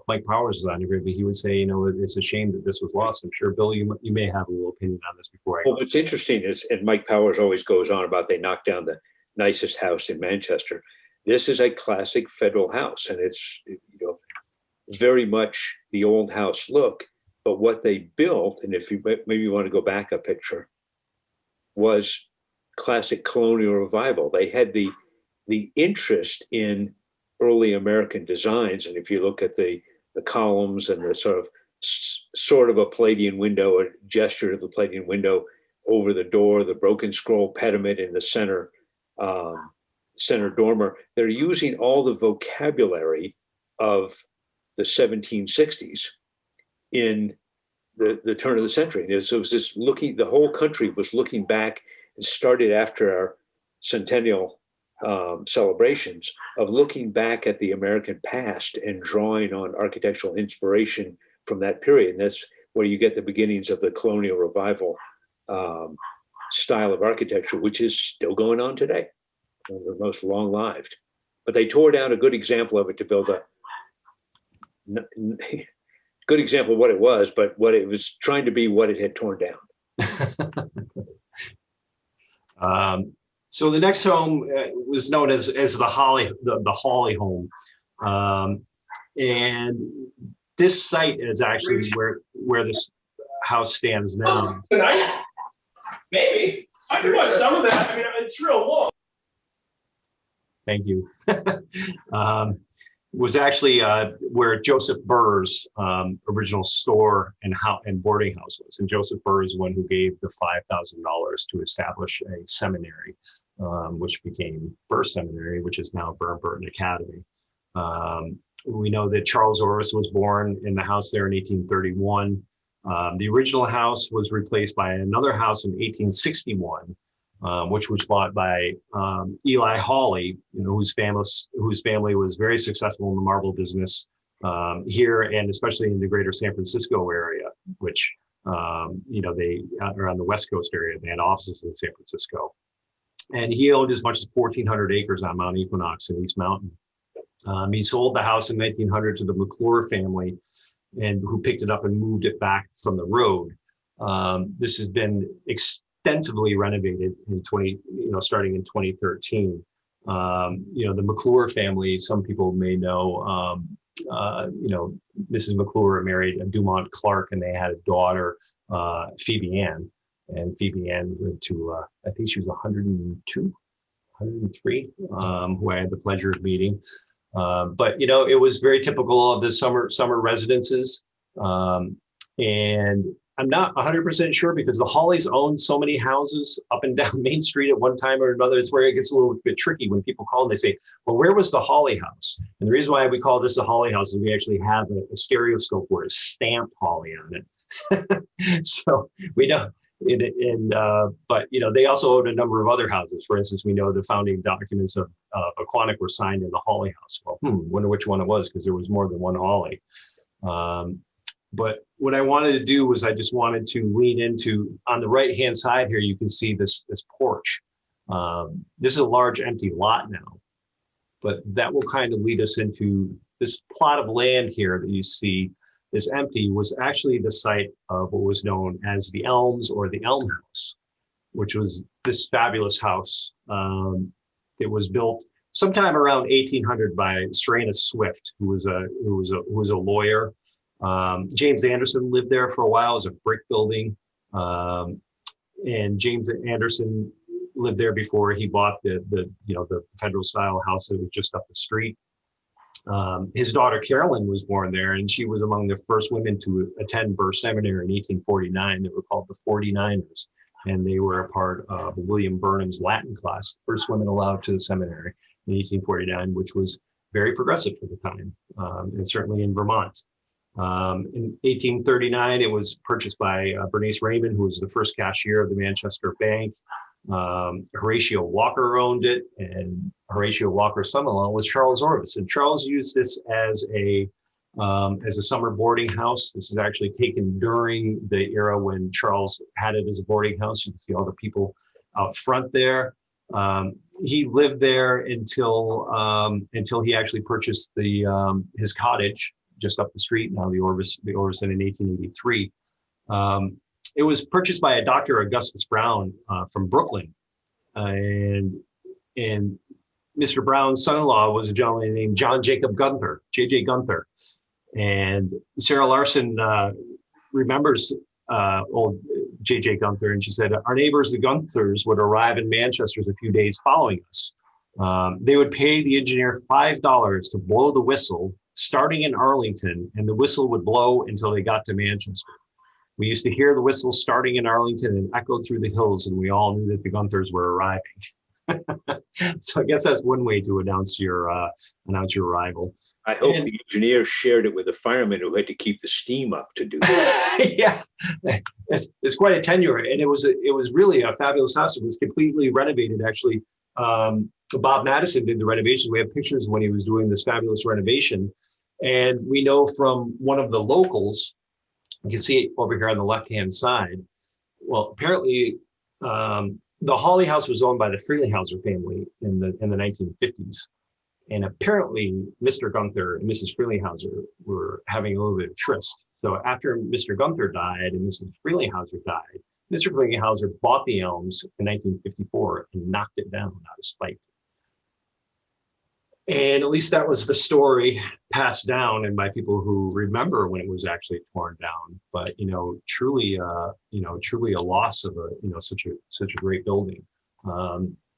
Speaker 2: Mike Powers is on here, but he would say, it's a shame that this was lost. I'm sure, Bill, you may have a little opinion on this before I go.
Speaker 3: Well, what's interesting is, and Mike Powers always goes on about they knocked down the nicest house in Manchester. This is a classic federal house, and it's, very much the old house look. But what they built, and if you maybe you want to go back a picture, was classic colonial revival. They had the interest in early American designs, and if you look at the columns and the sort of a Palladian window, a gesture of the Palladian window over the door, the broken scroll pediment in the center dormer, they're using all the vocabulary of the 1760s in the turn of the century. And so it was the whole country was looking back and started after our centennial celebrations of looking back at the American past and drawing on architectural inspiration from that period. And that's where you get the beginnings of the colonial revival style of architecture, which is still going on today, one of the most long-lived. But they tore down a good example of it to build a good example of what it was, but what it was trying to be, what it had torn down.
Speaker 2: So the next home was known as the Hawley home, and this site is actually where this house stands now.
Speaker 4: Tonight? Maybe. I can watch some of that. I mean, it's real long.
Speaker 2: Thank you. Was actually where Joseph Burr's original store and boarding house was. And Joseph Burr is the one who gave the $5,000 to establish a seminary, which became Burr Seminary, which is now Burr and Burton Academy. We know that Charles Orvis was born in the house there in 1831. The original house was replaced by another house in 1861. Which was bought by Eli Hawley, whose family was very successful in the marble business here and especially in the greater San Francisco area, which they are on the West Coast area. They had offices in San Francisco, and he owned as much as 1,400 acres on Mount Equinox in East Mountain. He sold the house in 1900 to the McClure family, and who picked it up and moved it back from the road. This has been extensively renovated in starting in 2013. The McClure family, some people may know, Mrs. McClure married Dumont Clark, and they had a daughter, Phoebe Ann. And Phoebe Ann lived to, I think she was 102, 103, who I had the pleasure of meeting. But it was very typical of the summer residences. And I'm not 100% sure because the Hawleys owned so many houses up and down Main Street at one time or another. It's where it gets a little bit tricky when people call and they say, well, where was the Hawley house? And the reason why we call this the Hawley house is we actually have a stereoscope where it's stamped Hawley on it. So we know, but they also owned a number of other houses. For instance, we know the founding documents of Aquanic were signed in the Hawley house. Well, wonder which one it was because there was more than one Hawley. But what I wanted to do was I just wanted to lean into, on the right-hand side here, you can see this porch. This is a large empty lot now, but that will kind of lead us into this plot of land here that you see is empty was actually the site of what was known as the Elms or the Elm House, which was this fabulous house. It was built sometime around 1800 by Serena Swift, who was a lawyer. James Anderson lived there for a while as a brick building. And James Anderson lived there before he bought the federal style house that was just up the street. His daughter Carolyn was born there, and she was among the first women to attend Burr Seminary in 1849. They were called the 49ers, and they were a part of William Burnham's Latin class, first women allowed to the seminary in 1849, which was very progressive for the time, and certainly in Vermont. In 1839, it was purchased by Bernice Raymond, who was the first cashier of the Manchester Bank. Horatio Walker owned it, and Horatio Walker's son-in-law was Charles Orvis. And Charles used this as a summer boarding house. This is actually taken during the era when Charles had it as a boarding house. You can see all the people out front there. He lived there until he actually purchased his cottage just up the street, now the Orvison in 1883. It was purchased by a Dr. Augustus Brown from Brooklyn. And Mr. Brown's son-in-law was a gentleman named John Jacob Gunther, J.J. Gunther. And Sarah Larson remembers old J.J. Gunther, and she said, our neighbors, the Gunthers, would arrive in Manchester a few days following us. They would pay the engineer $5 to blow the whistle starting in Arlington, and the whistle would blow until they got to Manchester. We used to hear the whistle starting in Arlington and echo through the hills, and we all knew that the Gunthers were arriving. So I guess that's one way to announce your arrival.
Speaker 3: I hope the engineer shared it with the firemen who had to keep the steam up to do that.
Speaker 2: Yeah, it's quite a tenure, and it was really a fabulous house. It was completely renovated actually Bob Madison did the renovation. We have pictures when he was doing this fabulous renovation. And we know from one of the locals, you can see it over here on the left-hand side. Well, apparently the Hawley House was owned by the Frelinghuysen family in the 1950s. And apparently Mr. Gunther and Mrs. Frelinghuysen were having a little bit of tryst. So after Mr. Gunther died and Mrs. Frelinghuysen died, Mr. Frelinghuysen bought the Elms in 1954 and knocked it down out of spite. And at least that was the story passed down and by people who remember when it was actually torn down. But truly a loss of such a great building.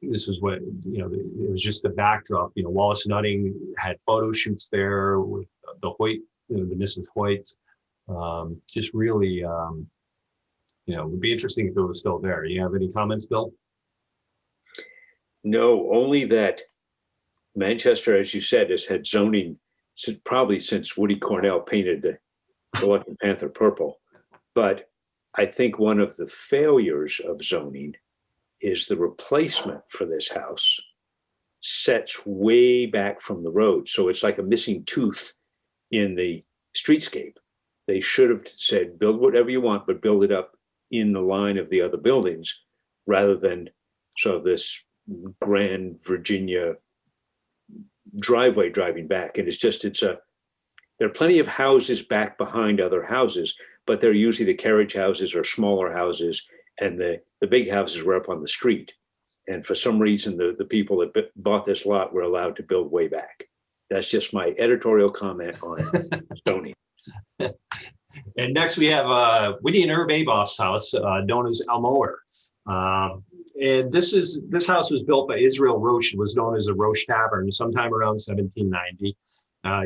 Speaker 2: This is what it was just the backdrop. Wallace Nutting had photo shoots there with the Hoyt, the Mrs. Hoyts. Just really, it would be interesting if it was still there. You have any comments, Bill?
Speaker 3: No, only that Manchester, as you said, has had zoning probably since Woody Cornell painted the Lucky Panther purple. But I think one of the failures of zoning is the replacement for this house sets way back from the road. So it's like a missing tooth in the streetscape. They should have said, build whatever you want, but build it up in the line of the other buildings rather than sort of this grand Virginia driveway driving back. And there are plenty of houses back behind other houses, but they're usually the carriage houses or smaller houses, and the big houses were up on the street. And for some reason, the people that bought this lot were allowed to build way back. That's just my editorial comment on zoning.
Speaker 2: And next we have Whitty and Herb Aboff's house, known as Almoer. And this house was built by Israel Roche. It was known as a Roche Tavern sometime around 1790.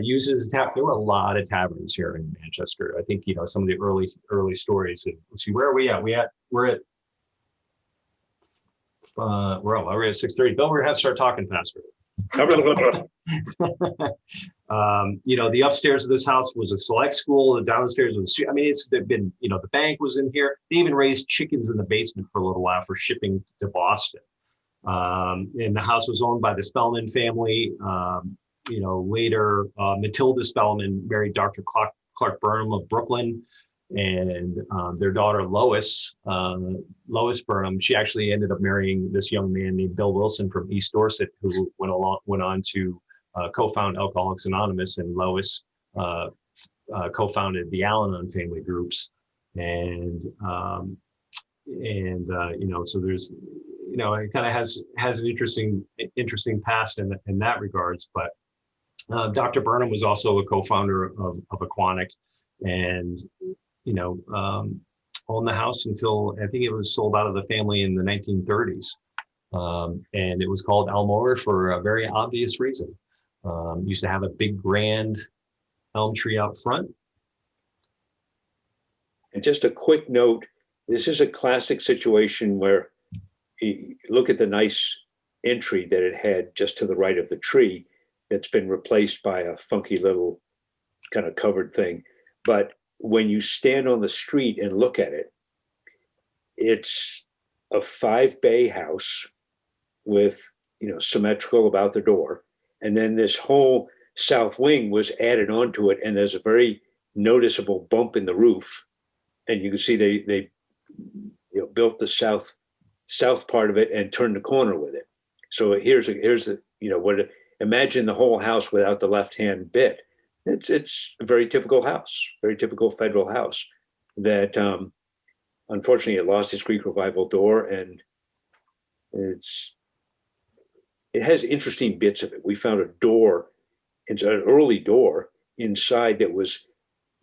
Speaker 2: Uses there were a lot of taverns here in Manchester. I think some of the early stories. Let's see, where are we at? We're at 6:30. Bill, we're gonna have to start talking faster. The upstairs of this house was a select school. The downstairs was, the bank was in here. They even raised chickens in the basement for a little while for shipping to Boston. And the house was owned by the Spellman family. Later, Matilda Spellman married Dr. Clark Burnham of Brooklyn, and their daughter Lois Burnham, she actually ended up marrying this young man named Bill Wilson from East Dorset, who went on to co-found Alcoholics Anonymous, and Lois co-founded the Al-Anon family groups, and so there's it kind of has an interesting past in that regards. But Dr. Burnham was also a co-founder of Aquanic, and owned the house until I think it was sold out of the family in the 1930s. And it was called Almoer for a very obvious reason. Used to have a big grand elm tree out front.
Speaker 3: And just a quick note, this is a classic situation where you look at the nice entry that it had just to the right of the tree that's been replaced by a funky little kind of covered thing. But when you stand on the street and look at it, it's a 5-bay house with, symmetrical about the door. And then this whole south wing was added onto it. And there's a very noticeable bump in the roof. And you can see they built the south part of it and turned the corner with it. So here's the, imagine the whole house without the left-hand bit. It's a very typical house, very typical federal house that unfortunately it lost its Greek revival door, and it has interesting bits of it. We found a door, it's an early door inside that was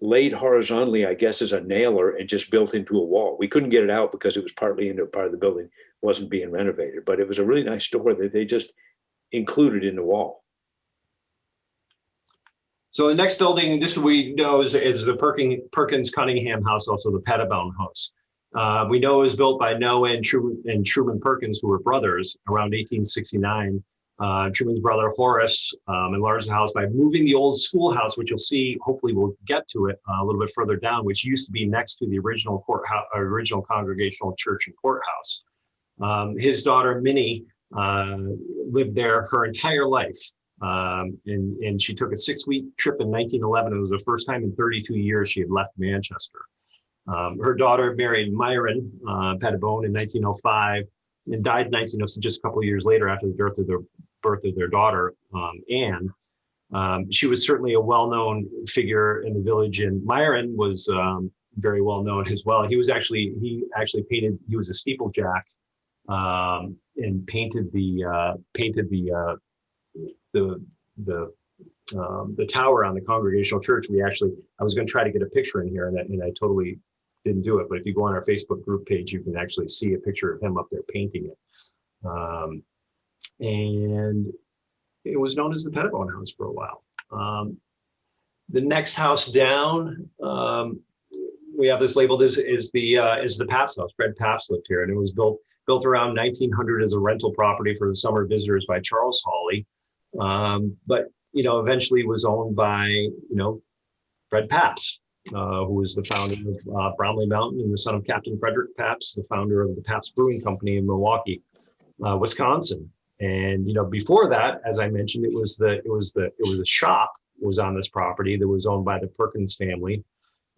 Speaker 3: laid horizontally, I guess, as a nailer and just built into a wall. We couldn't get it out because it was partly into a part of the building, wasn't being renovated, but it was a really nice door that they just included in the wall.
Speaker 2: So the next building, this we know is the Perkins Cunningham house, also the Pettibone house. We know it was built by Noah and Truman Perkins, who were brothers, around 1869. Truman's brother Horace enlarged the house by moving the old schoolhouse, which you'll see, hopefully we'll get to it a little bit further down, which used to be next to the original Congregational Church and courthouse. His daughter Minnie lived there her entire life. And she took a 6-week trip in 1911. It was the first time in 32 years she had left Manchester. Her daughter married Myron Pettibone in 1905 and died in 1906, just a couple of years later after the birth of their daughter, Anne. She was certainly a well-known figure in the village, and Myron was very well known as well. He actually painted. He was a steeplejack and painted the tower on the Congregational Church. I was going to try to get a picture in here, and I totally didn't do it. But if you go on our Facebook group page, you can actually see a picture of him up there painting it. And it was known as the Pettibone House for a while. The next house down, we have this labeled as the Pabst House. Fred Pabst lived here, and it was built around 1900 as a rental property for the summer visitors by Charles Hawley. But eventually was owned by Fred Pabst, who was the founder of Bromley Mountain and the son of Captain Frederick Pabst, the founder of the Pabst Brewing Company in Milwaukee, Wisconsin. And before that, as I mentioned, it was a shop was on this property that was owned by the Perkins family.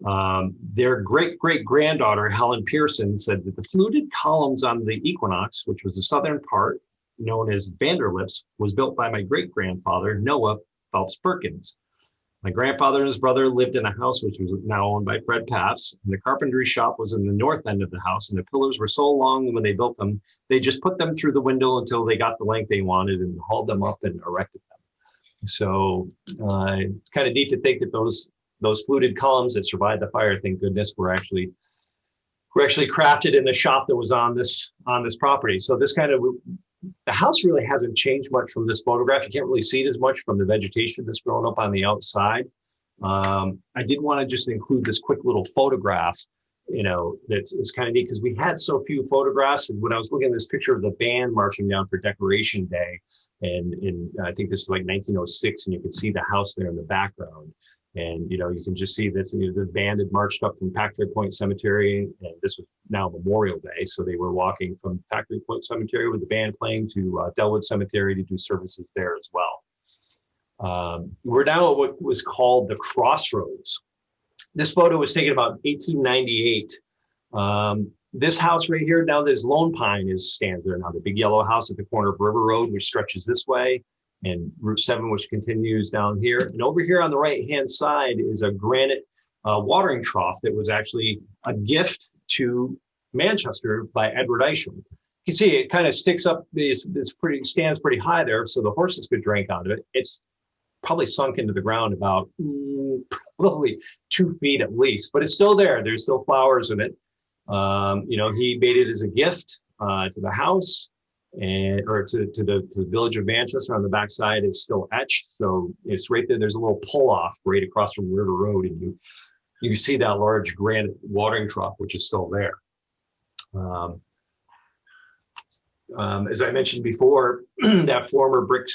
Speaker 2: Their great-great-granddaughter, Helen Pearson, said that the fluted columns on the Equinox, which was the southern part, known as Vanderlips, was built by my great-grandfather, Noah Phelps Perkins. My grandfather and his brother lived in a house which was now owned by Fred Pabst, and the carpentry shop was in the north end of the house, and the pillars were so long when they built them, they just put them through the window until they got the length they wanted and hauled them up and erected them. So it's kind of neat to think that those fluted columns that survived the fire, thank goodness, were actually crafted in the shop that was on this property. So the house really hasn't changed much from this photograph. You can't really see it as much from the vegetation that's grown up on the outside. I did want to just include this quick little photograph, that's kind of neat because we had so few photographs. And when I was looking at this picture of the band marching down for Decoration Day, and I think this is like 1906, and you can see the house there in the background. And, you can just see this, the band had marched up from Factory Point Cemetery, and this was now Memorial Day. So they were walking from Factory Point Cemetery with the band playing to Delwood Cemetery to do services there as well. We're now at what was called the Crossroads. This photo was taken about 1898. This house right here, now there's Lone Pine stands there now, the big yellow house at the corner of River Road, which stretches this way, and Route 7, which continues down here. And over here on the right-hand side is a granite watering trough that was actually a gift to Manchester by Edward Isham. You can see it kind of sticks up, stands pretty high there, so the horses could drink out of it. It's probably sunk into the ground about probably 2 feet at least, but it's still there. There's still flowers in it. He made it as a gift to the house. Or to the village of Manchester. On the backside is still etched, so it's right there. There's a little pull-off right across from River Road, and you see that large granite watering trough, which is still there. As I mentioned before, that former brick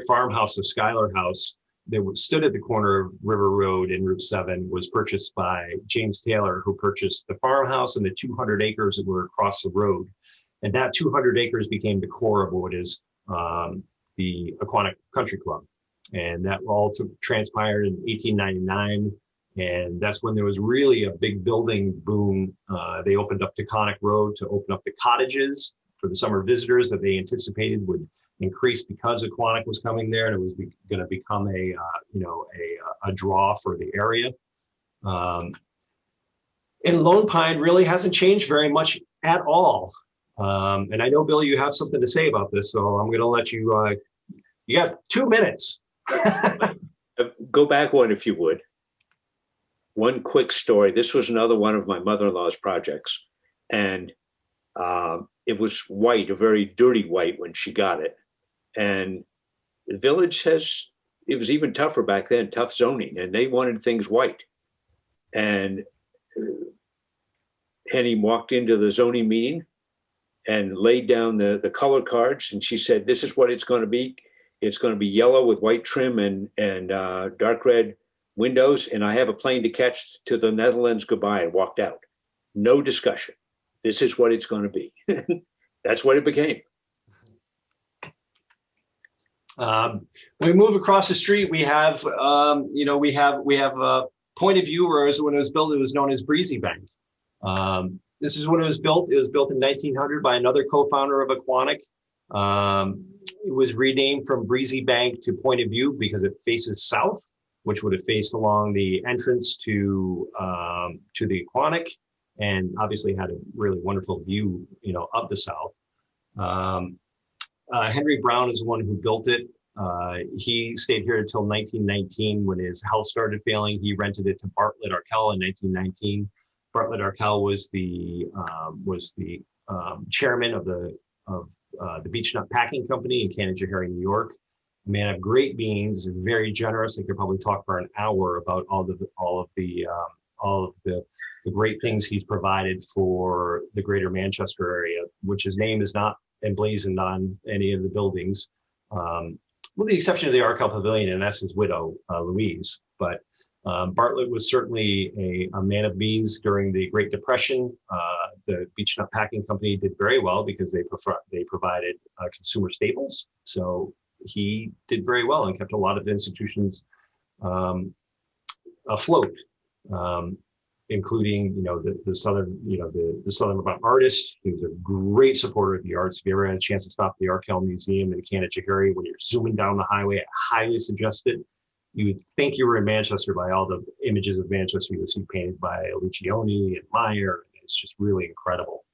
Speaker 2: farmhouse, the Schuyler House, that stood at the corner of River Road and Route 7, was purchased by James Taylor, who purchased the farmhouse and the 200 acres that were across the road. And that 200 acres became the core of what is the Aquanic Country Club. And that all transpired in 1899. And that's when there was really a big building boom. They opened up Taconic Road to open up the cottages for the summer visitors that they anticipated would increase because Aquanic was coming there, and it was going to become a draw for the area. And Lone Pine really hasn't changed very much at all. And I know, Bill, you have something to say about this, so I'm going to let you, you got 2 minutes.
Speaker 3: Go back one, if you would. One quick story. This was another one of my mother-in-law's projects. And it was white, a very dirty white when she got it. And the village it was even tougher back then, tough zoning, and they wanted things white. And Henny walked into the zoning meeting and laid down the color cards, and she said, "This is what it's going to be. It's going to be yellow with white trim and dark red windows, and I have a plane to catch to the Netherlands. Goodbye," and walked out. No discussion. This is what it's going to be. That's what it became.
Speaker 2: We move across the street. We have, we have a Point of View, whereas when it was built, it was known as Breezy Bank. This is when it was built. It was built in 1900 by another co-founder of Aquanic. It was renamed from Breezy Bank to Point of View because it faces south, which would have faced along the entrance to the Aquanic, and obviously had a really wonderful view, of the south. Henry Brown is the one who built it. He stayed here until 1919 when his health started failing. He rented it to Bartlett Arkell in 1919. Bartlett Arkell was the chairman of the Beech Nut Packing Company in Canajoharie, New York. A man of great means, very generous. I could probably talk for an hour about all of the great things he's provided for the greater Manchester area, which his name is not emblazoned on any of the buildings, with the exception of the Arkell Pavilion, and that's his widow, Louise. But Bartlett was certainly a man of means during the Great Depression. The Beech Nut Packing Company did very well because they provided consumer staples. So he did very well and kept a lot of institutions afloat, including the Southern the Southern Vermont artists. He was a great supporter of the arts. If you ever had a chance to stop at the Arkell Museum in Canajoharie, when you're zooming down the highway, I highly suggest it. You would think you were in Manchester by all the images of Manchester you would see painted by Lucioni and Meyer. It's just really incredible.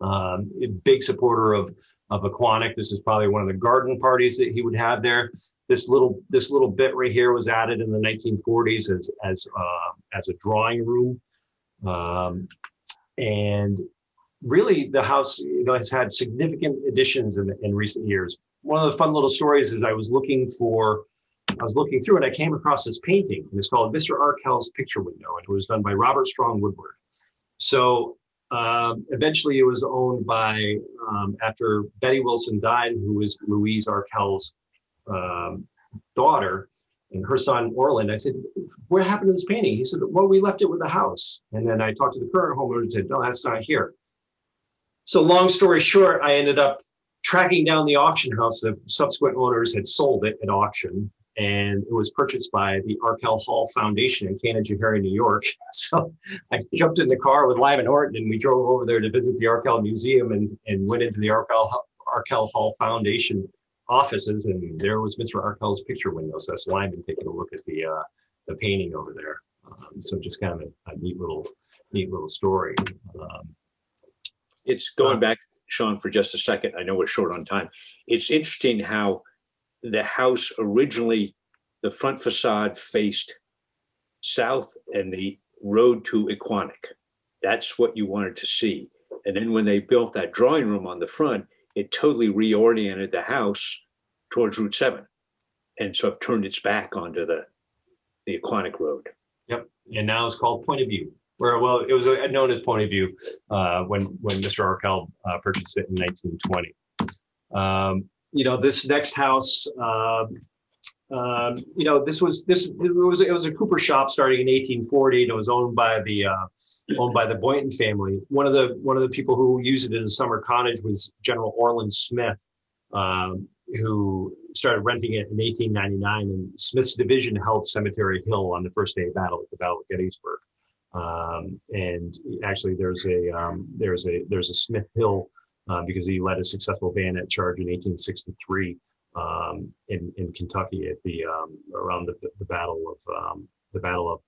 Speaker 2: A big supporter of Aquanic. This is probably one of the garden parties that he would have there. This little bit right here was added in the 1940s as a drawing room, and really the house has had significant additions in recent years. One of the fun little stories is I was looking through and I came across this painting, and it's called Mr. Arkell's Picture Window, and it was done by Robert Strong Woodward. So eventually it was owned by, after Betty Wilson died, who was Louise Arkell's daughter, and her son Orland. I said, what happened to this painting? He said, well, we left it with the house. And then I talked to the current homeowner and said, no, that's not here. So long story short, I ended up tracking down the auction house. The subsequent owners had sold it at auction, and it was purchased by the Arkell Hall Foundation in Canajoharie, New York. So I jumped in the car with Lyman Horton, and we drove over there to visit the Arkell Museum and went into the Arkell Hall Foundation offices, and there was Mr. Arkell's picture window. So that's Lyman taking a look at the painting over there. So just kind of a neat little story.
Speaker 3: It's going back, Shawn, for just a second. I know we're short on time. It's interesting how the house originally, the front facade faced south and the road to Aquanic. That's what you wanted to see. And then when they built that drawing room on the front, it totally reoriented the house towards Route 7. And so it turned its back onto the Aquanic Road. Yep.
Speaker 2: And now it's called Point of View. Well, it was known as Point of View when Mr. Arkell purchased it in 1920. This next house, it was a cooper shop starting in 1840, and it was owned by the Boynton family. One of the people who used it as a summer cottage was General Orland Smith, who started renting it in 1899. And Smith's division held Cemetery Hill on the first day of battle at the Battle of Gettysburg. And actually, there's a Smith Hill because he led a successful bayonet charge in 1863 in Kentucky at around the battle of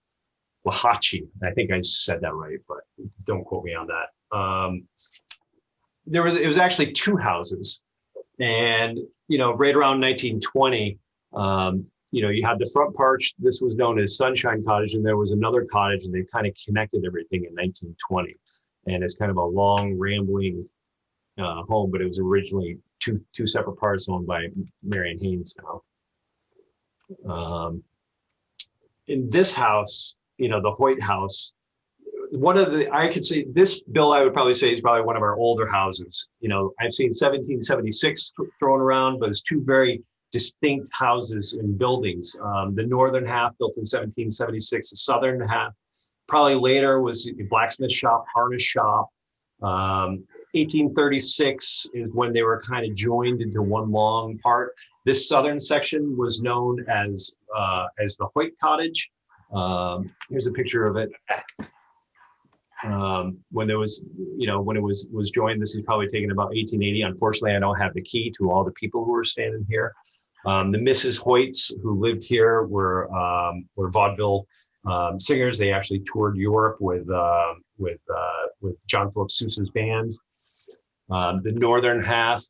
Speaker 2: Wauhatchie. I think I said that right, but don't quote me on that. It was actually two houses, and right around 1920, you had the front porch. This was known as Sunshine Cottage, and there was another cottage, and they kind of connected everything in 1920. And it's kind of a long, rambling home, but it was originally two separate parts owned by Marion Haynes now. In this house, the Hoyt house, I could say this, Bill, I would probably say is probably one of our older houses. I've seen 1776 thrown around, but it's two very distinct houses and buildings. The northern half built in 1776, the southern half probably later was a blacksmith shop, harness shop. 1836 is when they were kind of joined into one long part. This southern section was known as the Hoyt Cottage. Here's a picture of it. When there was, when it was joined. This is probably taken about 1880. Unfortunately, I don't have the key to all the people who are standing here. The Mrs. Hoyts who lived here were vaudeville singers. They actually toured Europe with John Philip Sousa's band. The northern half,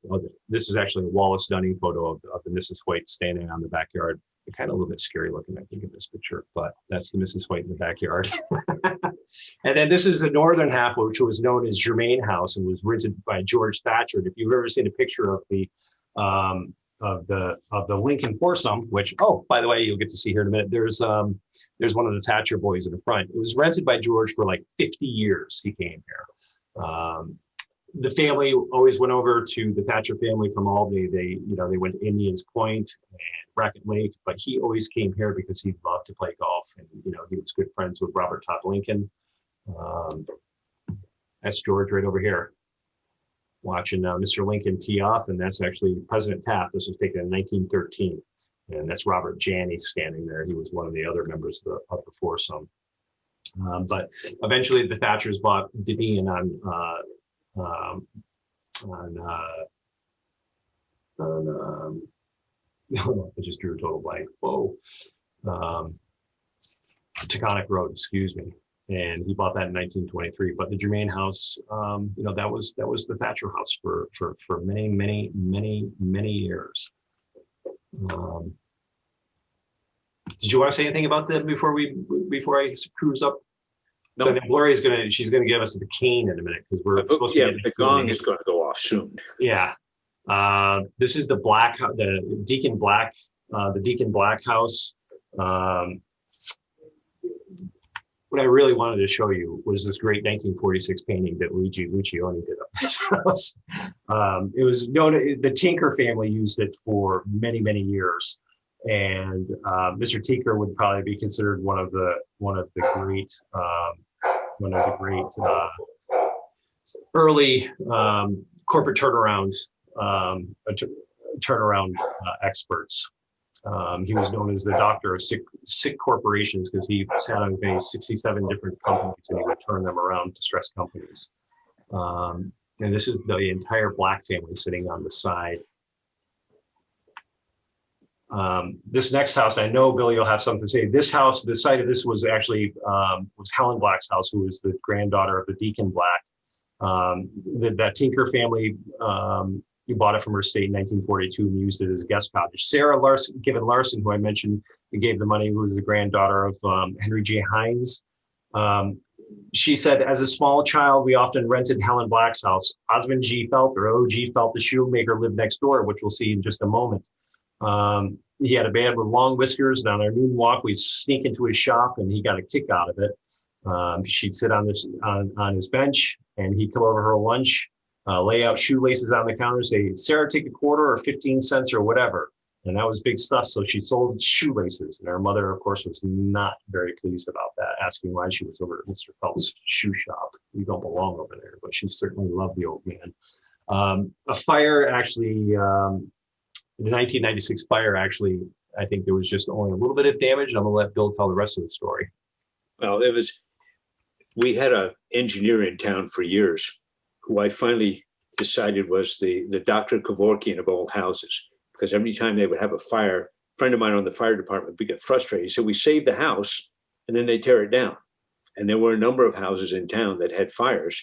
Speaker 2: this is actually a Wallace Dunning photo of the Mrs. Hoyt standing on the backyard. They're kind of a little bit scary looking, I think, in this picture, but that's the Mrs. Hoyt in the backyard. And then this is the northern half, which was known as Germain House and was rented by George Thatcher. And if you've ever seen a picture of the Lincoln foursome, which, oh, by the way, you'll get to see here in a minute. There's one of the Thatcher boys in the front. It was rented by George for like 50 years. He came here. The family always went over to the Thatcher family from Albany. They went to Indians Point and Racket Lake, but he always came here because he loved to play golf, and he was good friends with Robert Todd Lincoln. That's George right over here, watching Mr. Lincoln tee off, and that's actually President Taft. This was taken in 1913, and that's Robert Janney standing there. He was one of the other members of the foursome. But eventually, the Thatchers bought Divian I just drew a total blank. Whoa. Taconic Road, excuse me. And he bought that in 1923. But the Germain House, that was the Thatcher house for many, many, many, many years. Did you want to say anything about that before I cruise up? No. So then Gloria's she's gonna give us the cane in a minute, because we're supposed to get
Speaker 3: the gong is going to go off soon.
Speaker 2: Yeah. This is the Deacon Black house. What I really wanted to show you was this great 1946 painting that Luigi Lucioni did of this house. It was known, the Tinker family used it for many, many years. And Mr. Tinker would probably be considered one of the great early corporate turnaround experts. He was known as the doctor of sick corporations because he sat on 67 different companies and he would turn them around, distressed companies. And this is the entire Black family sitting on the side. This next house, I know Billy will have something to say. This house, the site of this was actually was Helen Black's house, who was the granddaughter of the Deacon Black. That Tinker family, he bought it from her estate in 1942 and used it as a guest cottage. Sarah Given Larson, who I mentioned, who gave the money, who was the granddaughter of Henry J. Hines. She said, as a small child, we often rented Helen Black's house. Osmond G. Felt, or O.G. Felt, the shoemaker, lived next door, which we'll see in just a moment. He had a man with long whiskers, and on our noon walk, we'd sneak into his shop, and he got a kick out of it. She'd sit on his bench, and he'd come over her lunch, lay out shoelaces on the counter, say, Sarah, take a quarter or 15 cents or whatever. And that was big stuff. So she sold shoelaces. And her mother, of course, was not very pleased about that, asking why she was over at Mr. Felt's shoe shop. You don't belong over there, but she certainly loved the old man. A fire actually, the 1996 fire, actually, I think there was just only a little bit of damage. And I'm going to let Bill tell the rest of the story.
Speaker 3: Well, we had an engineer in town for years who I finally decided was the Dr. Kevorkian of old houses, because every time they would have a fire, a friend of mine on the fire department would get frustrated. He said, we save the house and then they tear it down. And there were a number of houses in town that had fires.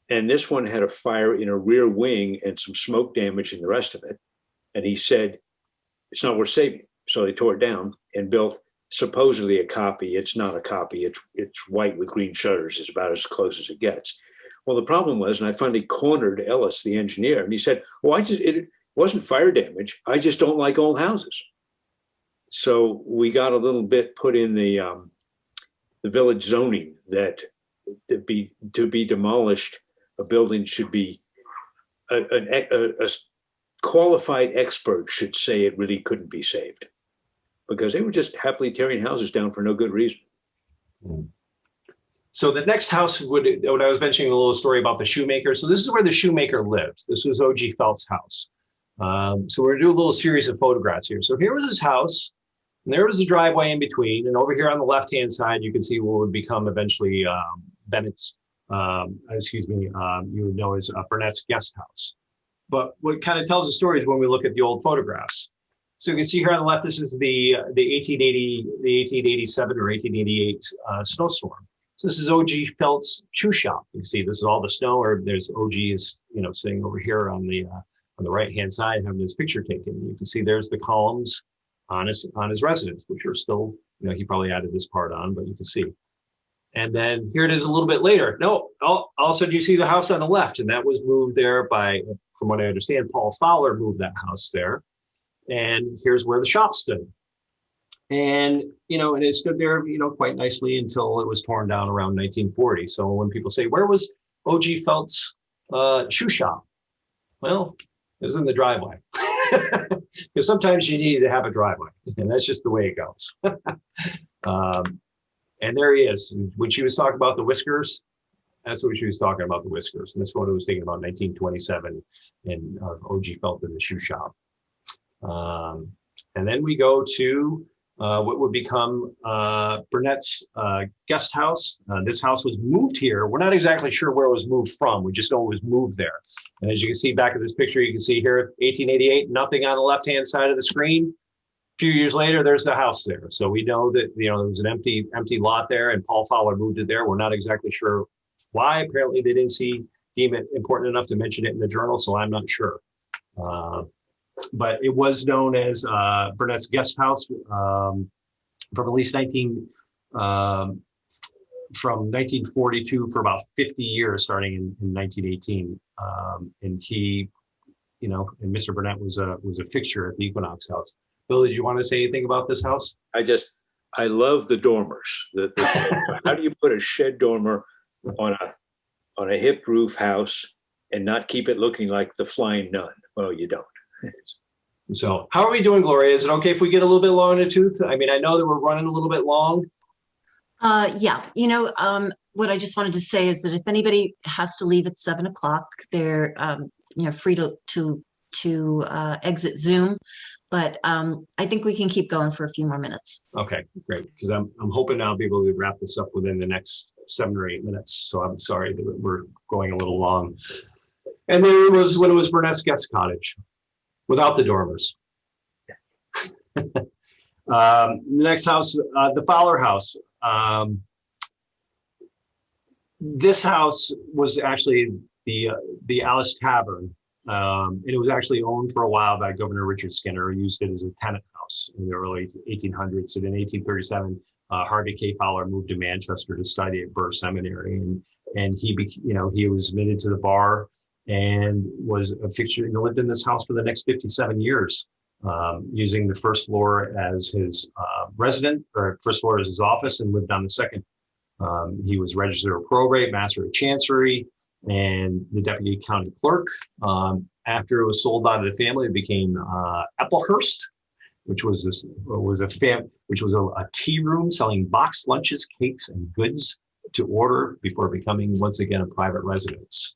Speaker 3: And this one had a fire in a rear wing and some smoke damage in the rest of it. And he said, it's not worth saving. So they tore it down and built supposedly a copy. It's not a copy. It's white with green shutters. It's about as close as it gets. Well, the problem was, and I finally cornered Ellis, the engineer, and he said, well, it wasn't fire damage. I just don't like old houses. So we got a little bit put in the village zoning that to be demolished, a building should be a qualified expert should say it really couldn't be saved, because they were just happily tearing houses down for no good reason.
Speaker 2: So the next house would, what I was mentioning a little story about the shoemaker. So this is where the shoemaker lived. This was O.G. Felt's house. So we're gonna do a little series of photographs here. So here was his house, and there was the driveway in between. And over here on the left-hand side, you can see what would become eventually Bennett's, you would know as Burnett's guest house. But what kind of tells the story is when we look at the old photographs. So you can see here on the left, this is the 1887 or 1888 snowstorm. So this is O.G. Felt's shoe shop. You can see this is all the snow, or there's O.G. is, sitting over here on the right-hand side having his picture taken. You can see there's the columns on his residence, which are still, he probably added this part on, but you can see. And then here it is a little bit later. No, also you see the house on the left, and that was moved there by, from what I understand, Paul Fowler moved that house there. And here's where the shop stood. And, and it stood there, quite nicely until it was torn down around 1940. So when people say, where was O.G. Felt's shoe shop? Well, it was in the driveway. Because sometimes you need to have a driveway, and that's just the way it goes. And there he is. When she was talking about the whiskers, that's what she was talking about, the whiskers. And this photo was taken about 1927 in O.G. Felt in the shoe shop. And then we go to what would become Burnett's guest house. This house was moved here. We're not exactly sure where it was moved from. We just know it was moved there. And as you can see back in this picture, you can see here, 1888, nothing on the left-hand side of the screen. A few years later, there's the house there. So we know that, there was an empty lot there, and Paul Fowler moved it there. We're not exactly sure why. Apparently they didn't deem it important enough to mention it in the journal, so I'm not sure. But it was known as Burnett's guest house from at least 1942 for about 50 years, starting in 1918. And he, and Mr. Burnett was a fixture at the Equinox House. Bill, did you want to say anything about this house?
Speaker 3: I love the dormers. How do you put a shed dormer on a hip roof house and not keep it looking like the Flying Nun? Well, you don't.
Speaker 2: So how are we doing, Gloria? Is it okay if we get a little bit long in the tooth? I mean, I know that we're running a little bit long.
Speaker 1: Yeah, what I just wanted to say is that if anybody has to leave at 7 o'clock, they're free to exit Zoom. But I think we can keep going for a few more minutes.
Speaker 2: Okay, great. Because I'm hoping I'll be able to wrap this up within the next 7 or 8 minutes. So I'm sorry that we're going a little long. And there was when it was Burnett's guest cottage, without the dormers. The next house, the Fowler house. This house was actually the Alice Tavern. And it was actually owned for a while by Governor Richard Skinner, who used it as a tenant house in the early 1800s. And in 1837, Harvey K. Fowler moved to Manchester to study at Burr Seminary, and he was admitted to the bar and was a fixture and lived in this house for the next 57 years, using the first floor as his resident, or first floor as his office, and lived on the second. He was Register of Probate, Master of Chancery, and the deputy county clerk. After it was sold out of the family, it became Applehurst, which was a tea room selling boxed lunches, cakes, and goods to order before becoming once again a private residence.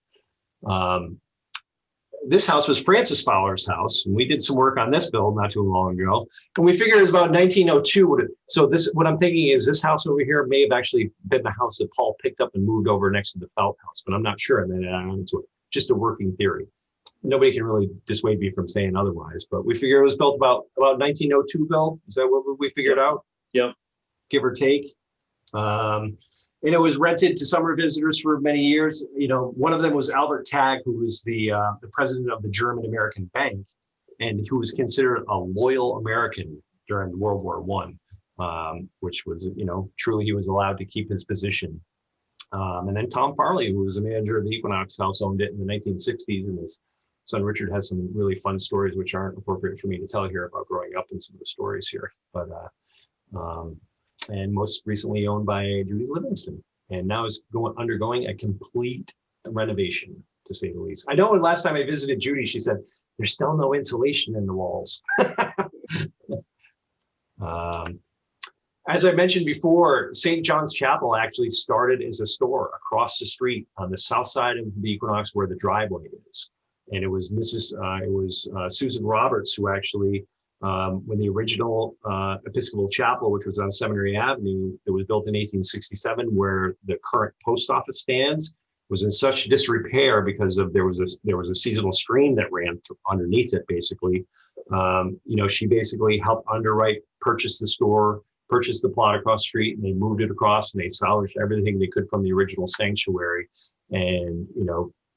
Speaker 2: This house was Francis Fowler's house, and we did some work on this build not too long ago. And we figured it was about 1902. So what I'm thinking is this house over here may have actually been the house that Paul picked up and moved over next to the Felt house, but I'm not sure. And then it's just a working theory. Nobody can really dissuade me from saying otherwise, but we figure it was built about 1902, Bill. Is that what we figured out?
Speaker 3: Yep.
Speaker 2: Give or take. And it was rented to summer visitors for many years. One of them was Albert Tagg, who was the president of the German American Bank, and who was considered a loyal American during World War I, which was, truly he was allowed to keep his position. And then Tom Farley, who was the manager of the Equinox House, owned it in the 1960s, and his son Richard has some really fun stories, which aren't appropriate for me to tell here about growing up and some of the stories here. But and most recently owned by Judy Livingston, and now is undergoing a complete renovation, to say the least. I know last time I visited Judy, she said, there's still no insulation in the walls. As I mentioned before, St. John's Chapel actually started as a store across the street on the south side of the Equinox where the driveway is. And it was Susan Roberts who actually, when the original Episcopal Chapel, which was on Seminary Avenue, it was built in 1867, where the current post office stands, was in such disrepair because of there was a seasonal stream that ran underneath it. Basically, she basically helped underwrite, purchase the store, purchased the plot across the street, and they moved it across, and they salvaged everything they could from the original sanctuary. And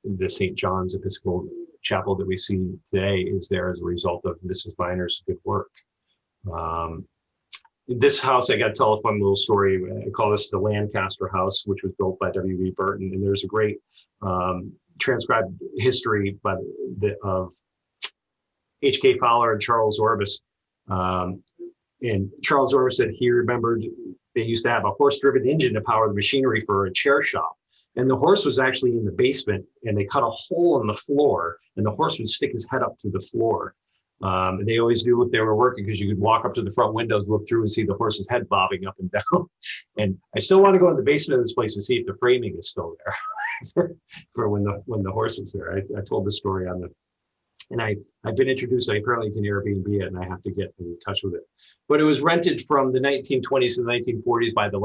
Speaker 2: the St. John's Episcopal Chapel that we see today is there as a result of Mrs. Viner's good work. This house, I got to tell a fun little story. I call this the Lancaster House, which was built by W.B. Burton. And there's a great transcribed history of H.K. Fowler and Charles Orvis. And Charles Orvis said he remembered they used to have a horse-driven engine to power the machinery for a chair shop. And the horse was actually in the basement, and they cut a hole in the floor, and the horse would stick his head up through the floor. And they always knew if they were working because you could walk up to the front windows, look through and see the horse's head bobbing up and down. And I still want to go in the basement of this place to see if the framing is still there for when the horse was there. I told the story and I've been introduced. I apparently can Airbnb it, and I have to get in touch with it. But it was rented from the 1920s to the 1940s by the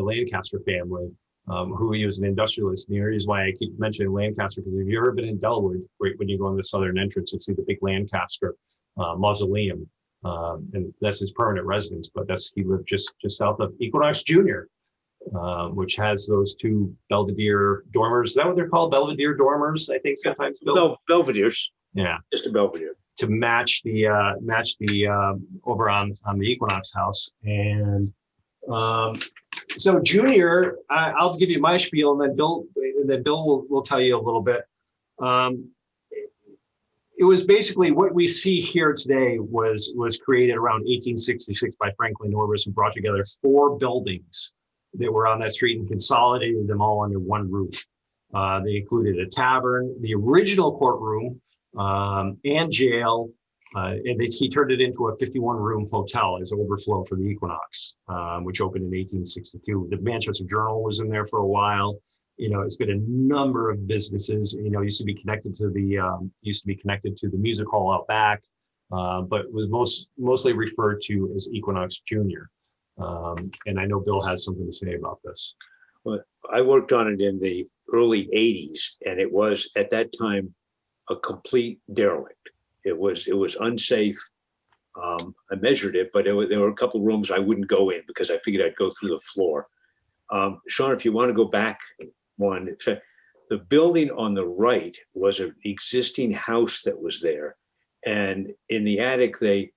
Speaker 2: Lancaster family, who he was an industrialist. And the reason why I keep mentioning Lancaster, because if you've ever been in Delwood, right when you go in the southern entrance, you'll see the big Lancaster mausoleum, and that's his permanent residence. But he lived just south of Equinox Junior, which has those two Belvedere dormers. Is that what they're called? Belvedere dormers, I think sometimes.
Speaker 3: Belvederes.
Speaker 2: Yeah,
Speaker 3: just a Belvedere
Speaker 2: to match the over on the Equinox house. And so Junior, I'll give you my spiel, and then Bill will tell you a little bit. It was basically what we see here today was created around 1866 by Franklin Orvis, who brought together 4 buildings that were on that street and consolidated them all under one roof. They included a tavern, the original courtroom, and jail, and he turned it into a 51-room hotel as overflow for the Equinox, which opened in 1862. The Manchester Journal was in there for a while. It's been a number of businesses. Used to be connected to the music hall out back, but was mostly referred to as Equinox Junior. And I know Bill has something to say about this.
Speaker 3: Well, I worked on it in the early 80s, and it was at that time a complete derelict. It was unsafe. I measured it, but there were a couple of rooms I wouldn't go in because I figured I'd go through the floor. Shawn, if you want to go back one, the building on the right was an existing house that was there. And in the attic, they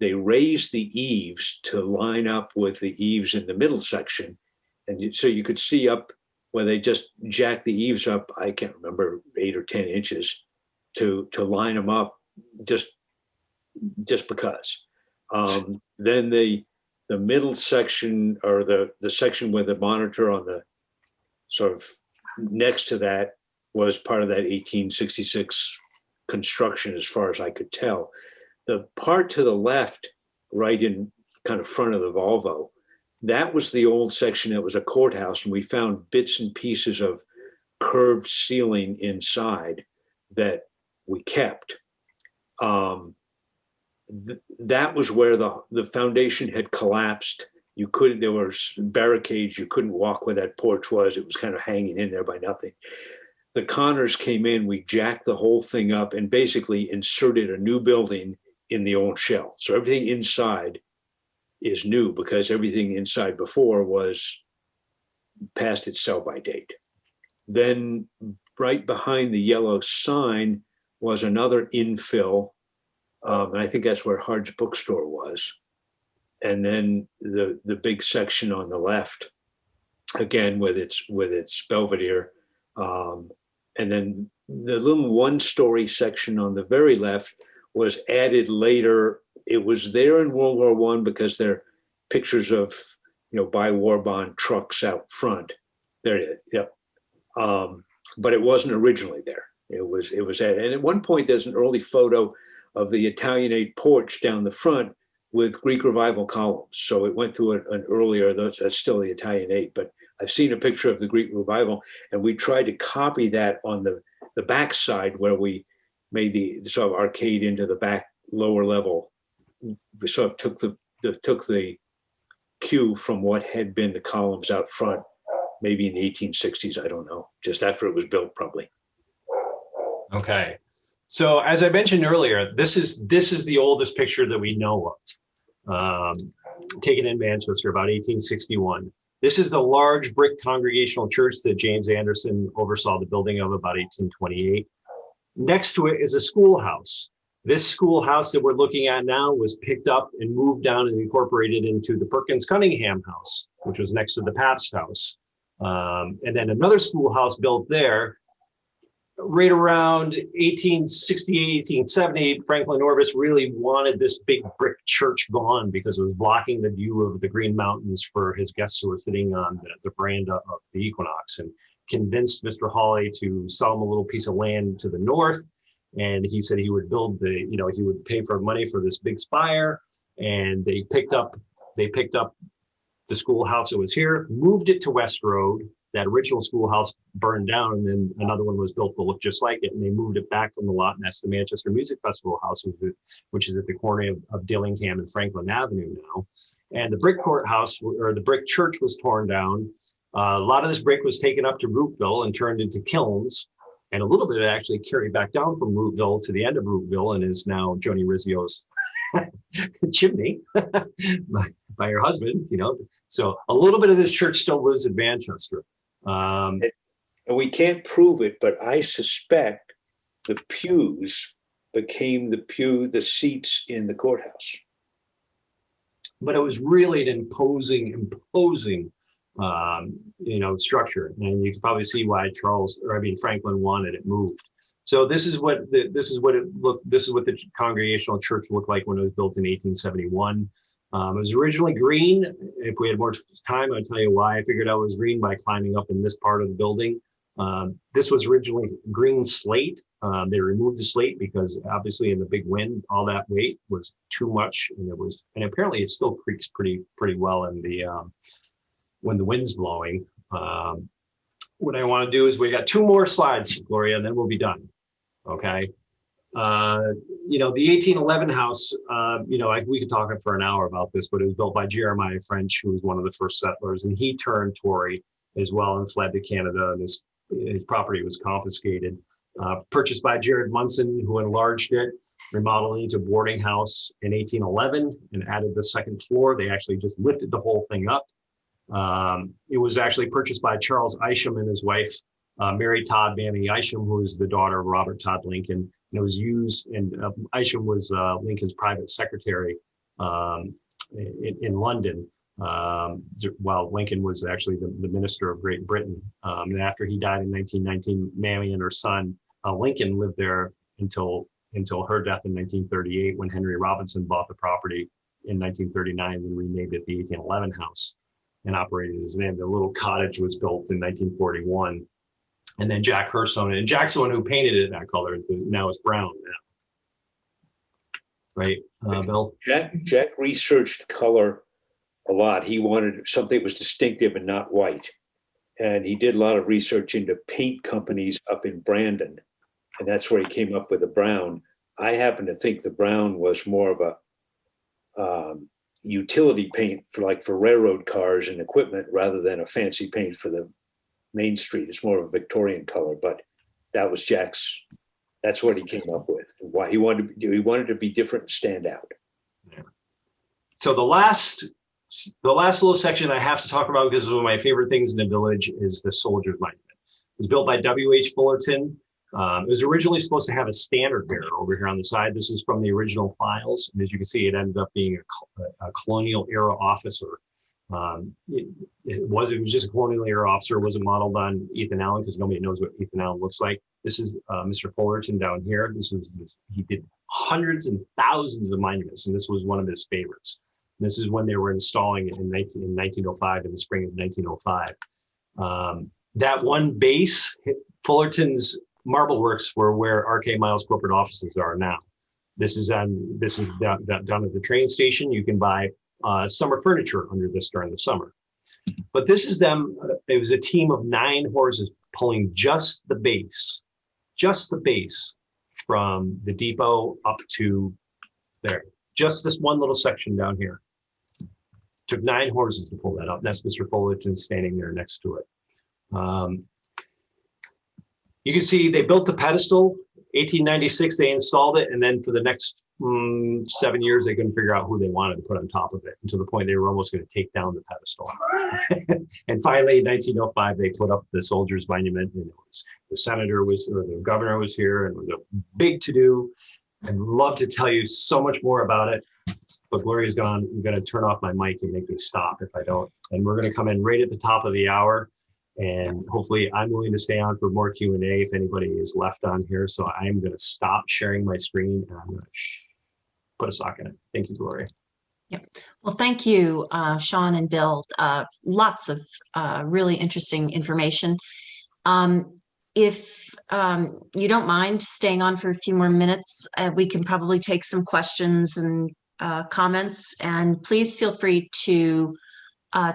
Speaker 3: raised the eaves to line up with the eaves in the middle section. And so you could see up where they just jacked the eaves up, I can't remember, 8 or 10 inches to line them up just because. Then the middle section, or the section with the monitor on the sort of next to that, was part of that 1866 construction as far as I could tell. The part to the left, right in kind of front of the Volvo, that was the old section that was a courthouse, and we found bits and pieces of curved ceiling inside that we kept. That was where the foundation had collapsed. There were barricades, you couldn't walk where that porch was. It was kind of hanging in there by nothing. The Connors came in, we jacked the whole thing up and basically inserted a new building in the old shell. So everything inside is new because everything inside before was past its sell-by date. Then right behind the yellow sign was another infill. And I think that's where Hard's bookstore was. And then the big section on the left, again with its Belvedere. And then the little one-story section on the very left was added later. It was there in World War I because there are pictures of, buy war bond trucks out front. There it is. Yep. But it wasn't originally there. It was added. And at one point, there's an early photo of the Italianate porch down the front with Greek Revival columns. So it went through an earlier, that's still the Italian 8, but I've seen a picture of the Greek Revival, and we tried to copy that on the back side where we made the sort of arcade into the back lower level. We sort of took the cue from what had been the columns out front, maybe in the 1860s, I don't know, just after it was built probably.
Speaker 2: Okay. So as I mentioned earlier, this is the oldest picture that we know of, taken in Manchester about 1861. This is the large brick congregational church that James Anderson oversaw the building of about 1828. Next to it is a schoolhouse. This schoolhouse that we're looking at now was picked up and moved down and incorporated into the Perkins Cunningham house, which was next to the Pabst house. And then another schoolhouse built there. Right around 1868, 1870, Franklin Orvis really wanted this big brick church gone because it was blocking the view of the Green Mountains for his guests who were sitting on the veranda of the Equinox, and convinced Mr. Hawley to sell him a little piece of land to the north. And he said he would build he would pay for money for this big spire. And they picked up the schoolhouse that was here, moved it to West Road. That original schoolhouse burned down, and then another one was built to look just like it, and they moved it back from the lot, and that's the Manchester Music Festival House, which is at the corner of Dillingham and Franklin Avenue now. And the brick courthouse, or the brick church, was torn down. A lot of this brick was taken up to Rooteville and turned into kilns, and a little bit actually carried back down from Rooteville to the end of Rooteville and is now Joni Rizzio's chimney by her husband, So a little bit of this church still lives in Manchester.
Speaker 3: And we can't prove it, but I suspect the pews became the seats in the courthouse.
Speaker 2: But it was really an imposing, structure, and you can probably see why Franklin wanted it moved. So this is what the Congregational Church looked like when it was built in 1871. It was originally green. If we had more time, I'd tell you why I figured out it was green by climbing up in this part of the building. This was originally green slate. They removed the slate because obviously in the big wind, all that weight was too much, and apparently it still creaks pretty well in the when the wind's blowing. What I want to do is we got 2 more slides, Gloria, and then we'll be done. Okay. The 1811 house, we could talk for an hour about this, but it was built by Jeremiah French, who was one of the first settlers, and he turned Tory as well and fled to Canada, and his property was confiscated. Purchased by Jared Munson, who enlarged it, remodeled it into a boarding house in 1811 and added the 2nd floor. They actually just lifted the whole thing up. It was actually purchased by Charles Isham and his wife, Mary Todd Mammy Isham, who is the daughter of Robert Todd Lincoln. And it was used, and Isham was Lincoln's private secretary in London, while Lincoln was actually the minister of Great Britain. And after he died in 1919, Mammy and her son Lincoln lived there until her death in 1938, when Henry Robinson bought the property in 1939 and renamed it the 1811 house and operated as name. The little cottage was built in 1941. And then Jack Hurstone, and Jack's the one who painted it that color. Now it's brown now. Right, Bill?
Speaker 3: Jack researched color a lot. He wanted something that was distinctive and not white. And he did a lot of research into paint companies up in Brandon. And that's where he came up with the brown. I happen to think the brown was more of a utility paint for railroad cars and equipment, rather than a fancy paint for the Main Street. It's more of a Victorian color, but that was that's what he came up with. Why he wanted to be different and stand out.
Speaker 2: Yeah. So the last little section I have to talk about, because one of my favorite things in the village, is the Soldiers Monument. It was built by W.H. Fullerton. It was originally supposed to have a standard bearer over here on the side. This is from the original files, and as you can see, it ended up being a colonial era officer. It was just a colonial era officer. It wasn't modeled on Ethan Allen, because nobody knows what Ethan Allen looks like. This is Mr. Fullerton down here. He did hundreds and thousands of monuments, and this was one of his favorites. And this is when they were installing it in 1905, in the spring of 1905. That one base, Fullerton's Marble Works, were where R.K. Miles' corporate offices are now. This is down at the train station. You can buy summer furniture under this during the summer. But this is them. It was a team of 9 horses pulling just the base from the depot up to there. Just this one little section down here. Took 9 horses to pull that up. That's Mr. Fullerton standing there next to it. You can see they built the pedestal. 1896, they installed it, and then for the next 7 years, they couldn't figure out who they wanted to put on top of it, and to the point they were almost going to take down the pedestal. And finally, in 1905, they put up the soldiers' monument, and it was, the governor was here, and it was a big to-do. I'd love to tell you so much more about it, but Gloria's gone. I'm going to turn off my mic and make me stop if I don't. And we're going to come in right at the top of the hour. And hopefully I'm willing to stay on for more Q&A if anybody is left on here. So I'm going to stop sharing my screen and I'm going to put a sock in it. Thank you, Gloria.
Speaker 1: Yep. Well, thank you, Shawn and Bill. Lots of really interesting information. If you don't mind staying on for a few more minutes, we can probably take some questions and comments. And please feel free to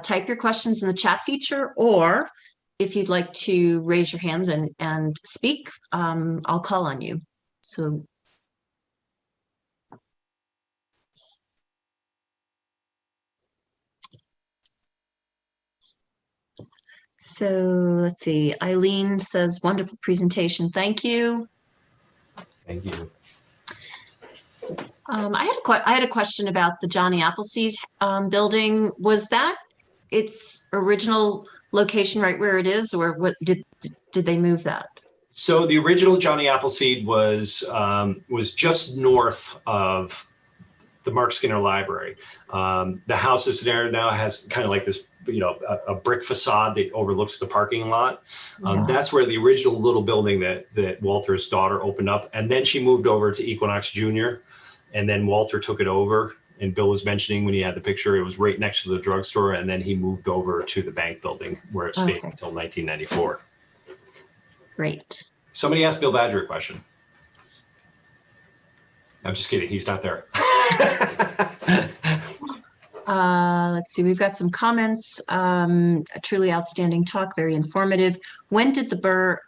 Speaker 1: type your questions in the chat feature, or if you'd like to raise your hands and speak, I'll call on you. So let's see. Eileen says, wonderful presentation. Thank you.
Speaker 2: Thank you.
Speaker 1: I had a question about the Johnny Appleseed building. Was that its original location right where it is, or what did they move that?
Speaker 2: So the original Johnny Appleseed was just north of the Mark Skinner Library. The house that's there now has kind of like this, a brick facade that overlooks the parking lot. That's where the original little building that Walter's daughter opened up, and then she moved over to Equinox Junior, and then Walter took it over. And Bill was mentioning when he had the picture, it was right next to the drugstore, and then he moved over to the bank building where it stayed until 1994.
Speaker 1: Great.
Speaker 2: Somebody asked Bill Badger a question. I'm just kidding. He's not there.
Speaker 1: Let's see. We've got some comments. A truly outstanding talk, very informative. When did the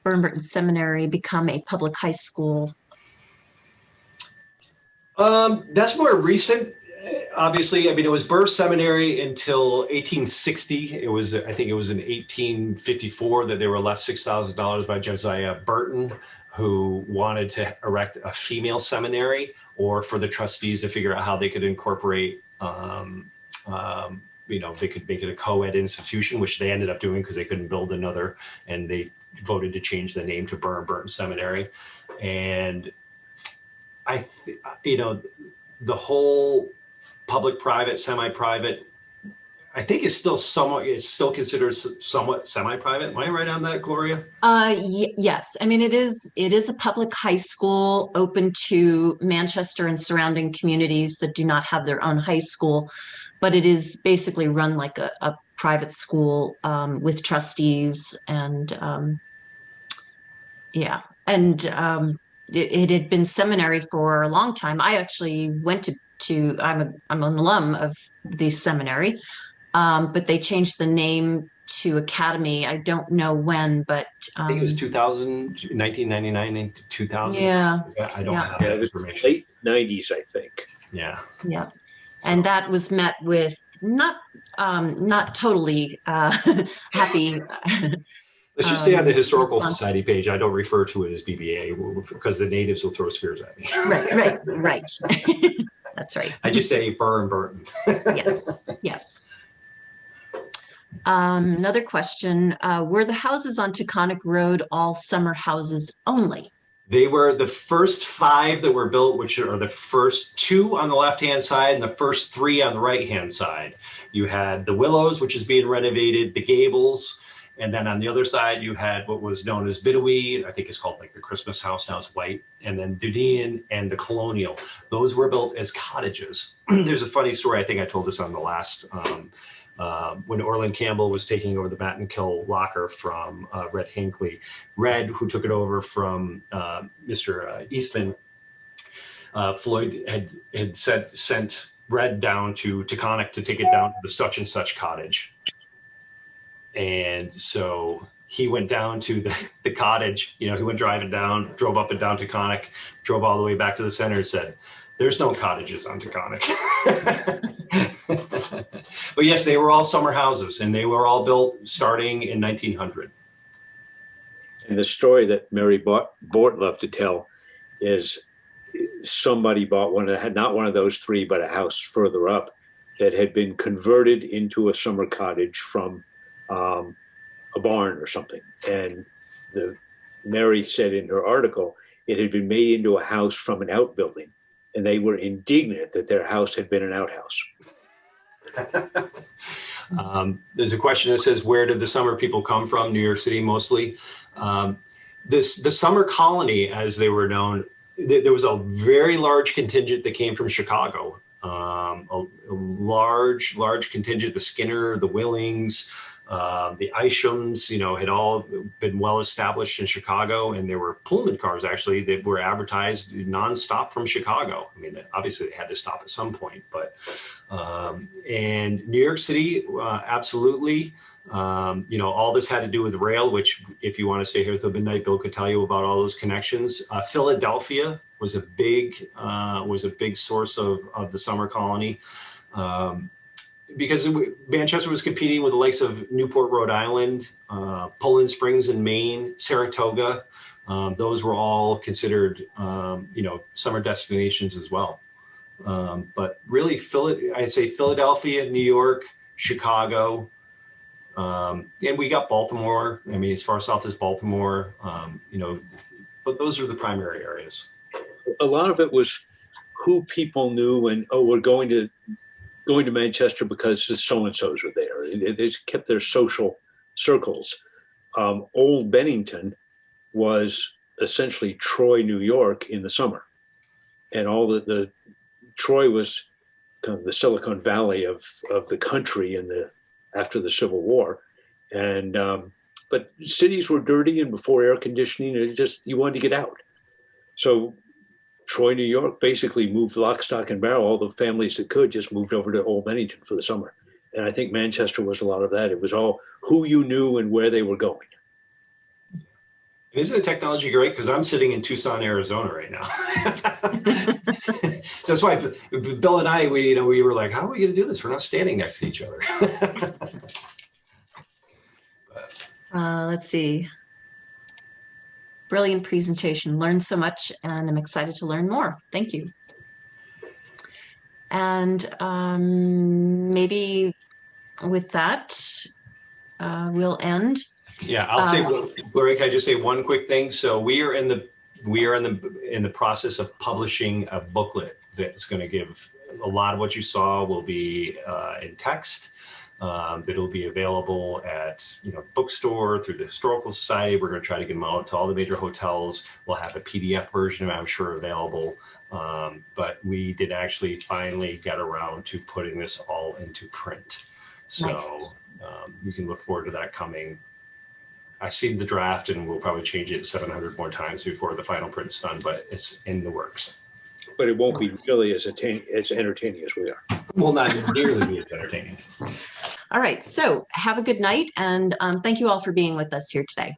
Speaker 1: Burn Seminary become a public high school?
Speaker 2: That's more recent. Obviously, I mean, it was Burr Seminary until 1860. I think it was in 1854 that they were left $6,000 by Josiah Burton, who wanted to erect a female seminary, or for the trustees to figure out how they could incorporate, they could make it a co-ed institution, which they ended up doing because they couldn't build another, and they voted to change the name to Burton Seminary. And the whole public-private, semi-private, I think it's still considered somewhat semi-private. Am I right on that, Gloria?
Speaker 1: Yes. I mean, it is a public high school open to Manchester and surrounding communities that do not have their own high school, but it is basically run like a private school with trustees and it had been seminary for a long time. I actually went to I'm an alum of the seminary, but they changed the name to Academy. I don't know when, but
Speaker 2: I think it was 2000, 1999 into 2000.
Speaker 1: Yeah.
Speaker 2: I don't have that information.
Speaker 3: Late 90s, I think.
Speaker 2: Yeah.
Speaker 1: Yeah. And that was met with not totally happy.
Speaker 2: Let's just stay on the Historical Society page. I don't refer to it as BBA because the natives will throw spears at me.
Speaker 1: Right. That's right.
Speaker 2: I just say Burton.
Speaker 1: Yes. Another question. Were the houses on Taconic Road all summer houses only?
Speaker 2: They were the first 5 that were built, which are the first 2 on the left-hand side and the first 3 on the right-hand side. You had the Willows, which is being renovated, the Gables, and then on the other side, you had what was known as Bidawee. I think it's called like the Christmas house, now it's white. And then Dunean and the Colonial. Those were built as cottages. There's a funny story. I think I told this on the last, when Orland Campbell was taking over the Battenkill locker from Red Hinckley. Red, who took it over from Mr. Eastman, Floyd had sent Red down to Taconic to take it down to the such and such cottage. And so he went down to the cottage, he went driving down, drove up and down Taconic, drove all the way back to the center and said, "There's no cottages on Taconic." But yes, they were all summer houses, and they were all built starting in 1900.
Speaker 3: And the story that Mary Bort loved to tell is somebody bought not one of those three, but a house further up that had been converted into a summer cottage from a barn or something. And Mary said in her article, it had been made into a house from an outbuilding, and they were indignant that their house had been an outhouse.
Speaker 2: There's a question that says, where did the summer people come from? New York City mostly. The summer colony, as they were known, there was a very large contingent that came from Chicago. A large contingent, the Skinner, the Willings, the Ishams, had all been well established in Chicago, and there were Pullman cars actually that were advertised nonstop from Chicago. I mean, obviously they had to stop at some point, but and New York City, absolutely. All this had to do with rail, which if you want to stay here till midnight, Bill could tell you about all those connections. Philadelphia was a big source of the summer colony. Because Manchester was competing with the likes of Newport, Rhode Island, Poland Springs in Maine, Saratoga. Those were all considered, summer destinations as well. But really, I'd say Philadelphia, New York, Chicago, and we got Baltimore. I mean, as far south as Baltimore, but those are the primary areas.
Speaker 3: A lot of it was who people knew, and we're going to Manchester because the so-and-sos are there. They kept their social circles. Old Bennington was essentially Troy, New York in the summer. And all the Troy was kind of the Silicon Valley of the country after the Civil War. And, but cities were dirty, and before air conditioning, you wanted to get out. So Troy, New York basically moved lock, stock, and barrel. All the families that could just moved over to Old Bennington for the summer. And I think Manchester was a lot of that. It was all who you knew and where they were going.
Speaker 2: Isn't the technology great? Because I'm sitting in Tucson, Arizona right now. So that's why Bill and I, we were like, how are we going to do this? We're not standing next to each other.
Speaker 1: Let's see. Brilliant presentation. Learned so much, and I'm excited to learn more. Thank you. And maybe with that, we'll end.
Speaker 2: Yeah, I'll say, Gloria, can I just say one quick thing? So we are in the process of publishing a booklet that's going to give a lot of what you saw will be in text. That'll be available at bookstore, through the Historical Society. We're going to try to get them out to all the major hotels. We'll have a PDF version, I'm sure, available. But we did actually finally get around to putting this all into print. So nice. You can look forward to that coming. I see the draft, and we'll probably change it 700 more times before the final print's done, but it's in the works.
Speaker 3: But it won't be really as entertaining as we are.
Speaker 2: Will not nearly be as entertaining.
Speaker 1: All right, so have a good night, and thank you all for being with us here today.